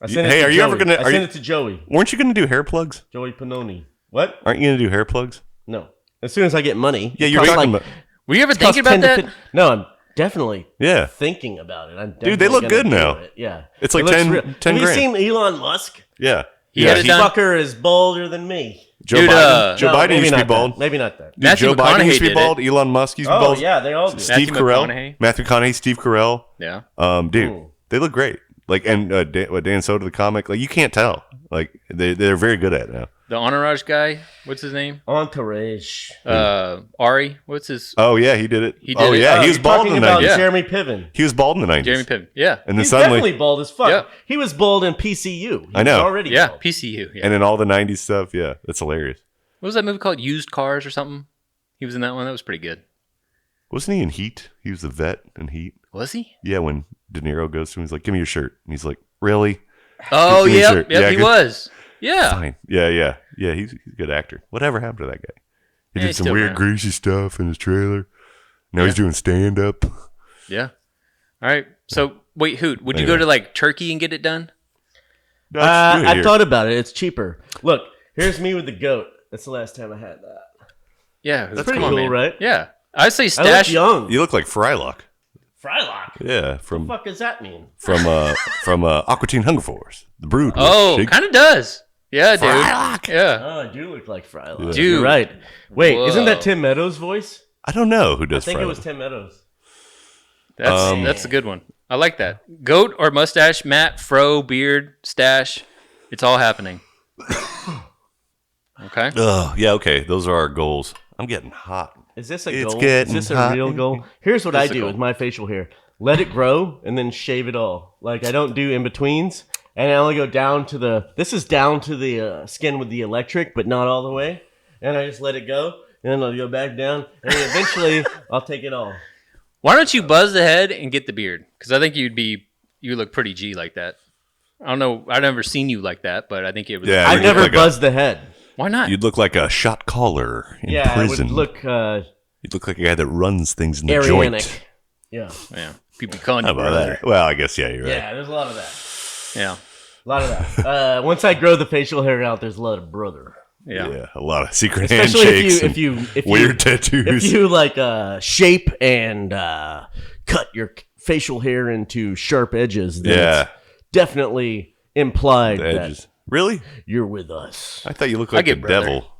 I sent Hey, it to are you ever Joey. gonna- I are sent you- it to Joey. Weren't you gonna do hair plugs? Joey Panoni. What? Aren't you gonna do hair plugs? No. As soon as I get money. Yeah, It you're costs talking like- about Were you ever it costs thinking about 10 to that? 15 No, I'm definitely Yeah. thinking about it. I'm Dude, they definitely look gonna good do now. it. Yeah. It's like It looks 10 real. 10 Have you grand. seen Elon Musk? Yeah. He had it This done. fucker is bolder than me. Joe Dude, Biden. Joe No, Biden maybe used to be not that. bald. Maybe not that. Dude, Matthew Joe Biden McConaughey used to be did bald. it. Elon Musk used to be Oh, bald. yeah, they all do. Steve Matthew Carell. McConaughey. Matthew McConaughey, Steve Carell. Yeah. Dude, Ooh. they look great. Like, and Dan Soda, the comic, like you can't tell. Like they're very good at it now. The Entourage guy. What's his name? Entourage. Ari. What's his? Oh yeah, he did it. He did oh it. yeah, he was you're bald talking in the about 90s. Yeah. Jeremy Piven. He was bald in the 90s. Jeremy Piven. Yeah. And then He's suddenly, definitely bald as fuck. Yeah. He was bald in PCU. He I know. Was already Yeah. bald. PCU. Yeah. and then all the 90s stuff. Yeah, that's hilarious. What was that movie called? Used Cars or something? He was in that one. That was pretty good. Wasn't he in Heat? He was the vet in Heat. Was he? Yeah, when De Niro goes to him, he's like, "Give me your shirt," and he's like, "Really? Oh, Give me a yeah. shirt. Yep, Yeah, he good. was. Yeah. Fine. Yeah. He's a good actor. Whatever happened to that guy? He Yeah, did he's some still weird around. greasy stuff in his trailer. Now he's doing stand up. Yeah. All right. So, wait, Hoot, would you go Anyway. to like Turkey and get it done? I thought about it. It's cheaper. Look, here's me with the goat. That's the last time I had that. Yeah. That's pretty come on, cool, man. right? Yeah. I'd say I look stash. young. You look like Frylock. Frylock. Yeah, What from the fuck does that mean? Aqua Teen Hunger Force, the Brood. Oh, Shake- kind of does. Yeah, dude. Frylock. Yeah. Oh, I do look like Frylock. Yeah. Dude. You're right. Wait, isn't Whoa. that Tim Meadows' voice? I don't know who I does think Frylock. it was Tim Meadows. That's a good one. I like that. Goat or mustache, Matt, fro, beard, stash. It's all happening. Okay. Yeah, okay. Those are our goals. I'm getting hot. Is this a It's goal? getting Is this a hot. real goal? Here's what I It's a do goal. with my facial hair. Let it grow and then shave it all. Like I don't do in-betweens. And I only go down to the skin with the electric, but not all the way. And I just let it go. And then I'll go back down. And then eventually I'll take it all. Why don't you buzz the head and get the beard? Because I think you look pretty G like that. I don't know. I've never seen you like that, but I think it was. Yeah, I you never look like buzzed the head. Why not? You'd look like a shot caller in Yeah, prison. it would look You'd look like a guy that runs things in the Arianic. joint. Yeah. Yeah. People be calling How you about brother. that? Well, I guess, yeah, you're right. Yeah, there's a lot of that. Yeah. A lot of that. Once I grow the facial hair out, there's a lot of brother. Yeah. Yeah, a lot of secret Especially handshakes if you and weird tattoos. If you like shape and cut your facial hair into sharp edges, then it's definitely implied The that edges. Really? you're with us. I thought you looked like the get brother. devil.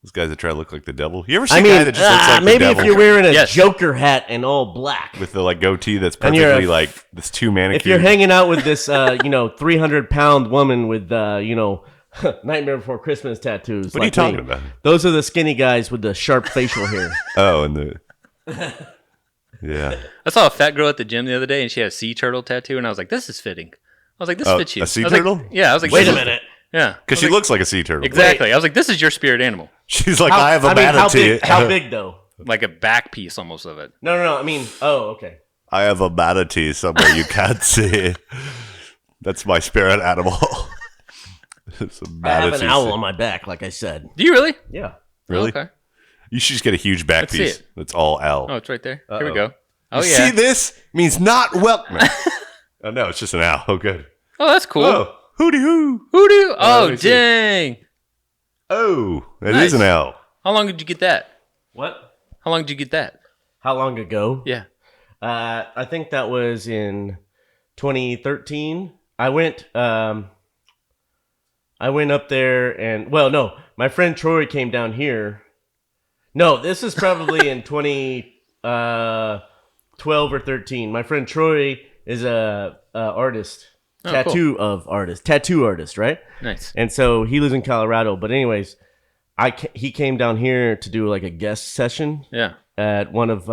Those guys that try to look like the devil. You ever see I a mean, guy that just looks like maybe the devil if you're wearing a Yes. Joker hat and all black. with the like goatee that's And you're perfectly a- like this two manicured. If you're hanging out with this, 300-pound woman with, Nightmare Before Christmas tattoos. What are you like talking me, about? Those are the skinny guys with the sharp facial hair. Oh, and the yeah. I saw a fat girl at the gym the other day, and she had a sea turtle tattoo, and I was like, "This is fitting." I was like, "This Oh, fits you." a sea I was like- turtle? Yeah. I was like, Wait "This a is-" minute. Yeah. Because she looks like a sea turtle. Exactly. I was like, "This is your spirit animal." She's like, I have a manatee. How big though? Like a back piece almost of it. No. I mean, okay. I have a manatee somewhere you can't see. That's my spirit animal. It's a I have an manatee. owl on my back, like I said. Do you really? Yeah. Really? Okay. You should just get a huge back Let's see piece. it. That's all owl. Oh, it's right there. Here we go. Oh, You yeah. See this? Means not welcome. Oh, no, it's just an owl. Oh, good. Oh, that's cool. Oh, hooty hoo. Who do? let Oh, me see. dang. Oh, it Nice. is an owl. How long did you get that? What? How long did you get that? How long ago? Yeah. I think that was in 2013. I went up there and no, my friend Troy came down here. No, this is probably in 2012 or 13. My friend Troy is a artist, Oh, tattoo artist, right? Nice. And so he lives in Colorado. But anyways, he came down here to do like a guest session Yeah. at one of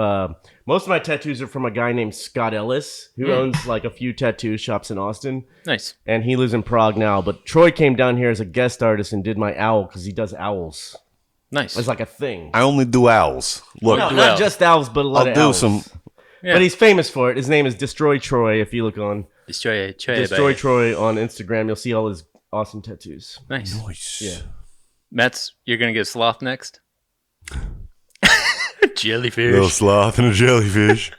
most of my tattoos are from a guy named Scott Ellis who owns like a few tattoo shops in Austin, Nice. and he lives in Prague now. But Troy came down here as a guest artist and did my owl because he does owls. Nice. It's like a thing. I only do owls. Look, No, do not owls. just owls, but a lot I'll of do owls. some. Yeah. But he's famous for it. His name is Destroy Troy. If you look on Destroy Destroy Troy on Instagram, you'll see all his awesome tattoos. Nice. Nice. Yeah. Mets, you're going to get a sloth next? Jellyfish. Little sloth and a jellyfish.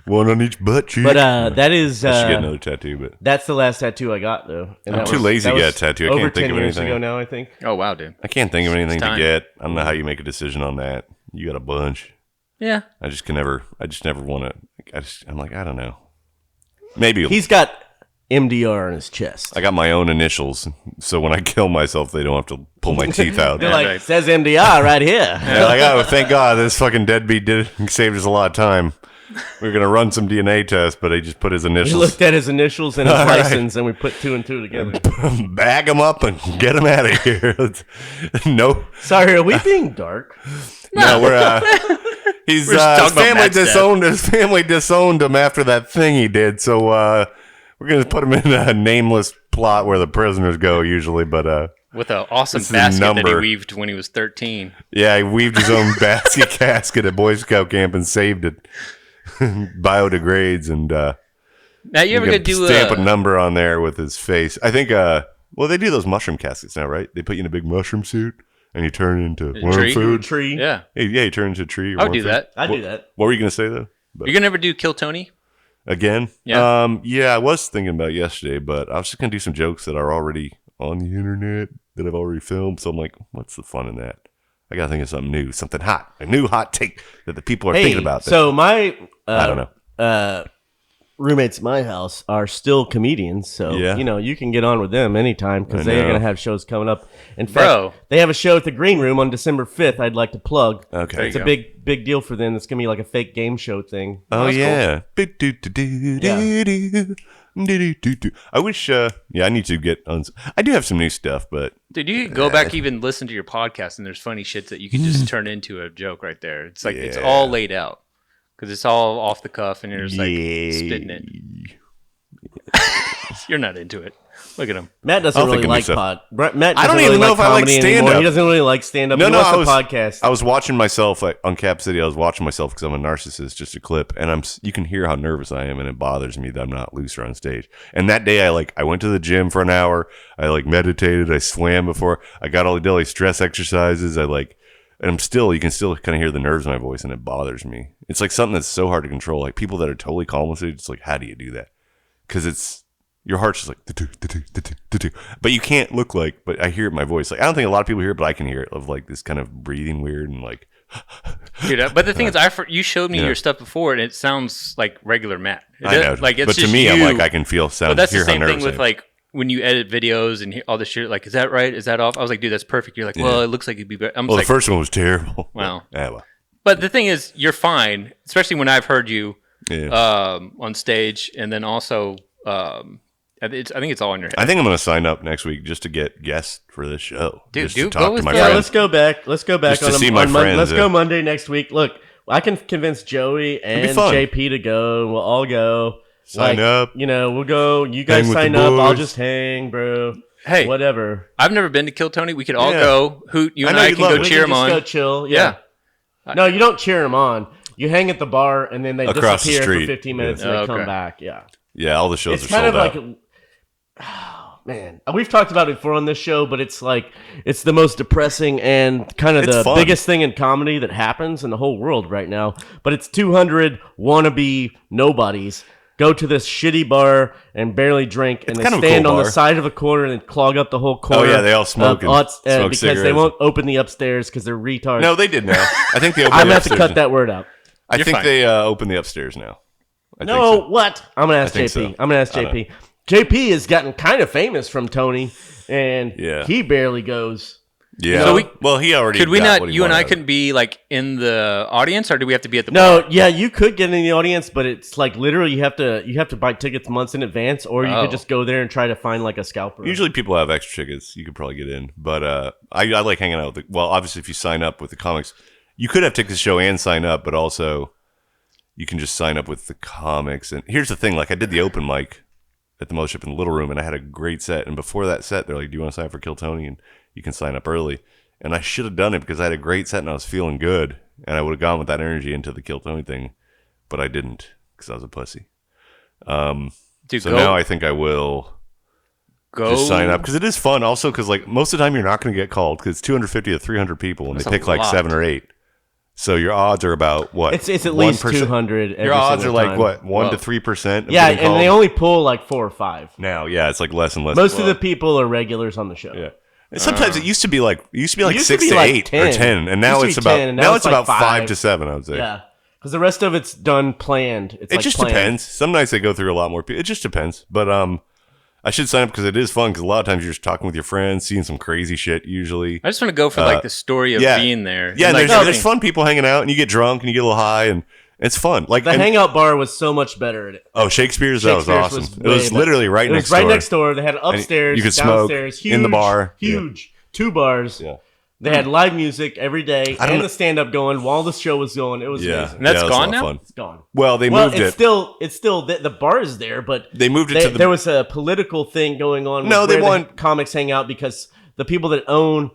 One on each butt cheek. But that is I should get another tattoo, but that's the last tattoo I got though. And I'm that too lazy that to get was a tattoo. I over can't think 10 of years anything. ago now, I think. Oh, wow, dude. I can't think of anything to time. get. I don't know how you make a decision on that. You got a bunch. Yeah. I just never want to. I'm like, I don't know. Maybe He's got MDR on his chest. I got my own initials, so when I kill myself, they don't have to pull my teeth out. They're Yeah, like, right. says MDR right here. They're like, oh, thank God, this fucking deadbeat saved us a lot of time. We were gonna run some DNA tests, but he just put his We initials. looked at his initials and his All right. license, and we put two and two together. Bag him up and get him out of here. no, Sorry, are we being dark? no, we're. He's We're just talking about family Matt's disowned. His family disowned him after that thing he did. So we're gonna put him in a nameless plot where the prisoners go usually. But With an awesome This is a basket that he number. weaved when he was 13. yeah, he weaved his own basket casket at Boy Scout camp and saved it. Biodegrades and Now, you ever you gonna can do stamp a number on there with his face. I think. Well, they do those mushroom caskets now, right? They put you in a big mushroom suit and you turn into worm tree? food. Tree. Yeah. Hey, yeah, you turn into a tree. Or I would worm do food. that. I'd do that. What were you gonna say though? But You're gonna ever do Kill Tony? again, Yeah. yeah, I was thinking about it yesterday, but I was just gonna do some jokes that are already on the internet that I've already filmed. So I'm like, what's the fun in that? I gotta think of something new, something hot, a new hot take that the people are thinking about. So my I don't know. roommates at my house are still comedians, so you can get on with them anytime because they're going to have shows coming up. In fact, they have a show at the Green Room on December 5th. I'd like to plug. Okay, it's a big deal for them. It's going to be like a fake game show thing. Oh yeah. I wish. I need to get. I do have some new stuff, but dude, you can go back even listen to your podcast, and there's funny shit that you can just turn into a joke right there. It's like it's all laid out. Because it's all off the cuff and you're just like spitting it. You're not into it. Look at him. Matt doesn't really like pod. Matt I don't even know if I like stand-up. He doesn't really like stand-up. No, I was podcast. I was watching myself on Cap City. I was watching myself because I'm a narcissist, just a clip. And you can hear how nervous I am, and it bothers me that I'm not looser on stage. And that day, I went to the gym for an hour. I meditated. I swam before. I got all the daily stress exercises. And you can still kind of hear the nerves in my voice, and it bothers me. It's like something that's so hard to control. Like people that are totally calm with it, it's like, how do you do that? Because your heart's just like, the but you can't look like, but I hear it in my voice. Like, I don't think a lot of people hear it, but I can hear it of like this kind of breathing weird and like. Dude, but the thing is, you showed me your stuff before, and it sounds like regular Matt. I know. Like, it's but just to me, you. I'm like, I can feel sound. But that's hear the same how thing nervous with like, when you edit videos and all this shit, like, is that right? Is that off? I was like, dude, that's perfect. You're like, well, it looks like it'd be better. Well, the first one was terrible. Wow. Well. But the thing is, you're fine, especially when I've heard you on stage, and then also, I think it's all in your head. I think I'm going to sign up next week just to get guests for this show. Dude, just to talk to my friends. Yeah, let's go back. Let's go back just to see my friends. Let's go Monday next week. Look, I can convince Joey and JP to go. We'll all go. Sign up. We'll go. You guys sign up. I'll just hang, bro. Hey, whatever. I've never been to Kill Tony. We could all go. Hoot, you and I can go cheer him on. Go chill. Yeah. No, you don't cheer him on. You hang at the bar, and then they disappear for 15 minutes, and they come back. Yeah. Yeah, all the shows are sold out. Oh, man. We've talked about it before on this show, but it's like, it's the most depressing and kind of the biggest thing in comedy that happens in the whole world right now. But it's 200 wannabe nobodies go to this shitty bar and barely drink, and they stand on the side of a corner and clog up the whole corner. Oh, yeah, they all smoke because they won't open the upstairs because they're retards. No, they did now. I think they opened I'm going to have to cut that word out. I think they open the upstairs now. What? I'm going to ask JP. I'm going to ask JP. JP has gotten kind of famous from Tony, and he barely goes. Yeah. So he already. Could we not? You and I couldn't be like in the audience, or do we have to be at the? No. Yeah, you could get in the audience, but it's like literally you have to buy tickets months in advance, or you could just go there and try to find like a scalper. Usually, people have extra tickets. You could probably get in, but I like hanging out with. Obviously, if you sign up with the comics, you could have tickets to the show and sign up, but also you can just sign up with the comics. And here's the thing: like I did the open mic at the Mothership in the Little Room, and I had a great set. And before that set, they're like, "Do you want to sign up for Kill Tony?" And you can sign up early. And I should have done it because I had a great set and I was feeling good. And I would have gone with that energy into the Kill Tony thing. But I didn't because I was a pussy. Now I think I will just sign up because it is fun. Also because like most of the time you're not going to get called because it's 250 to 300 people and they pick like 7 or 8. So your odds are about what? It's at least 200. Your odds are like what? 1 to 3%. Yeah, and they only pull like 4 or 5. Now, yeah, it's like less and less. Most of the people are regulars on the show. Yeah. And sometimes it used to be like 6 to 8 or 10, and now it's about 5 to 7. I would say. Yeah, because the rest of it's done planned. It just depends. Some nights they go through a lot more people. It just depends. But I should sign up because it is fun. Because a lot of times you're just talking with your friends, seeing some crazy shit. Usually, I just want to go for like the story of being there. Yeah, and there's fun people hanging out, and you get drunk and you get a little high, and it's fun. Like the hangout bar was so much better. Shakespeare's that was awesome. It was literally right next door. It was right next door. They had upstairs, you could downstairs, smoke in the bar. Huge. 2 bars. Yeah. They had live music every day and the stand-up going while the show was going. It was amazing. And that's gone now? It's gone. Well, they moved it. It's still the bar is there, but they moved it there was a political thing going on where the comics hang out because the people that own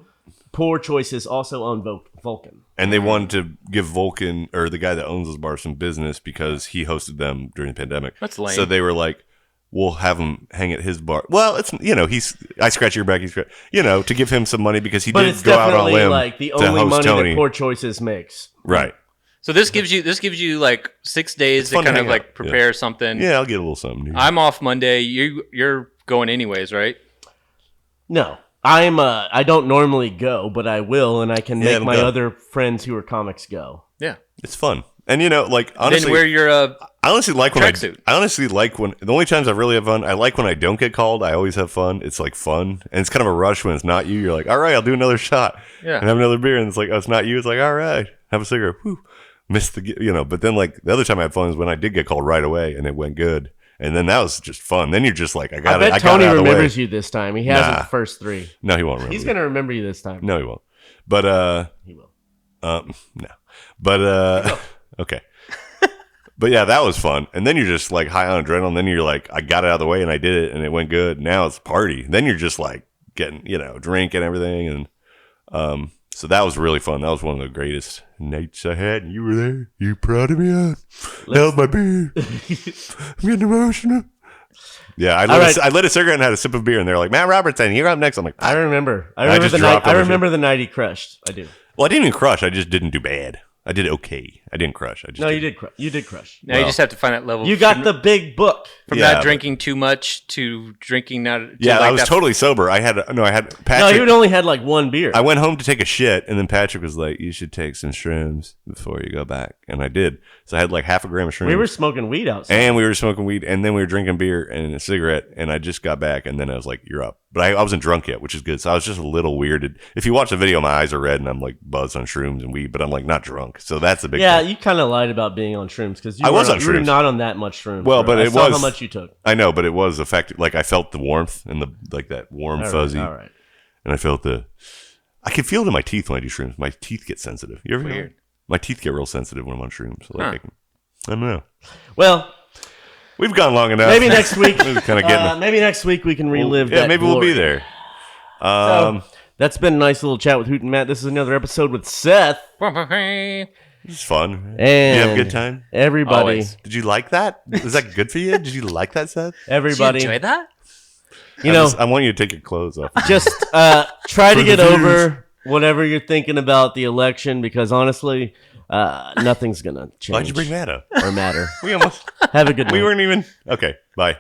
Poor Choices also own Vulcan. And they wanted to give Vulcan, or the guy that owns those bars, some business because he hosted them during the pandemic. That's lame. So they were like, we'll have him hang at his bar. Well, it's I scratch your back, to give him some money because he did go out on a limb. Like the only money that Poor Choices makes. Right. So this gives you like 6 days to kind of like prepare something. Yeah, I'll get a little something. Dude. I'm off Monday. You're going anyways, right? No. I don't normally go, but I will, and I can make my other friends who are comics go. Yeah. It's fun. And like honestly, then wear your I honestly like when tracksuit. I honestly like when the only times I really have fun. I like when I don't get called. I always have fun. It's like fun, and it's kind of a rush when it's not you. You're like, all right, I'll do another shot and have another beer, and it's like, oh, it's not you. It's like, all right, have a cigarette. Whew. Missed the But then like the other time I had fun is when I did get called right away, and it went good. And then that was just fun. Then you're just like, I got it. I bet Tony remembers you this time. He hasn't the first three. No, he won't remember. He's gonna remember you this time. No, he won't. But he will. No. But okay. But yeah, that was fun. And then you're just like high on adrenaline. Then you're like, I got it out of the way and I did it and it went good. Now it's party. Then you're just like getting, drink and everything. And so that was really fun. That was one of the greatest nights I had. And you were there. You proud of me? Held my beer. I'm getting emotional. Yeah, I lit a cigarette and had a sip of beer. And they're like, Matt Robertson, you're up next. I'm like, I remember the night he crushed. I do. Well, I didn't even crush. I just didn't do bad. I did okay. I didn't crush. You did crush. You did crush. Now you just have to find that level. You got the big book. From not drinking too much to drinking not. I was totally sober. I had Patrick. No, you only had like one beer. I went home to take a shit, and then Patrick was like, "You should take some shrooms before you go back," and I did. So I had like half a gram of shrooms. We were smoking weed outside, and we were smoking weed, and then we were drinking beer and a cigarette, and I just got back, and then I was like, "You're up." But I wasn't drunk yet, which is good. So I was just a little weirded. If you watch the video, my eyes are red, and I'm like buzzed on shrooms and weed, but I'm like not drunk. So that's a big thing. You kind of lied about being on shrooms because I was on shrooms. You were shrooms. not on that much shrooms. Well, but I saw how much you took. I know, but it was effective. Like I felt the warmth and that warm fuzzy. All right. And I felt I can feel it in my teeth when I do shrooms. My teeth get sensitive. You ever hear? My teeth get real sensitive when I'm on shrooms. I don't know. Well, we've gone long enough. Maybe next week. Maybe next week we can relive. Yeah, maybe we'll be there. So, that's been a nice little chat with Hoot and Matt. This is another episode with Seth. It's fun. And did you have a good time? Everybody. Always. Did you like that? Was that good for you? Did you like that, Seth? Everybody. Did you enjoy that? I want you to take your clothes off. Just try to get over whatever you're thinking about the election because honestly, nothing's going to change. Why'd you bring that up? Or matter. We almost... Have a good night. We weren't even... Okay, bye.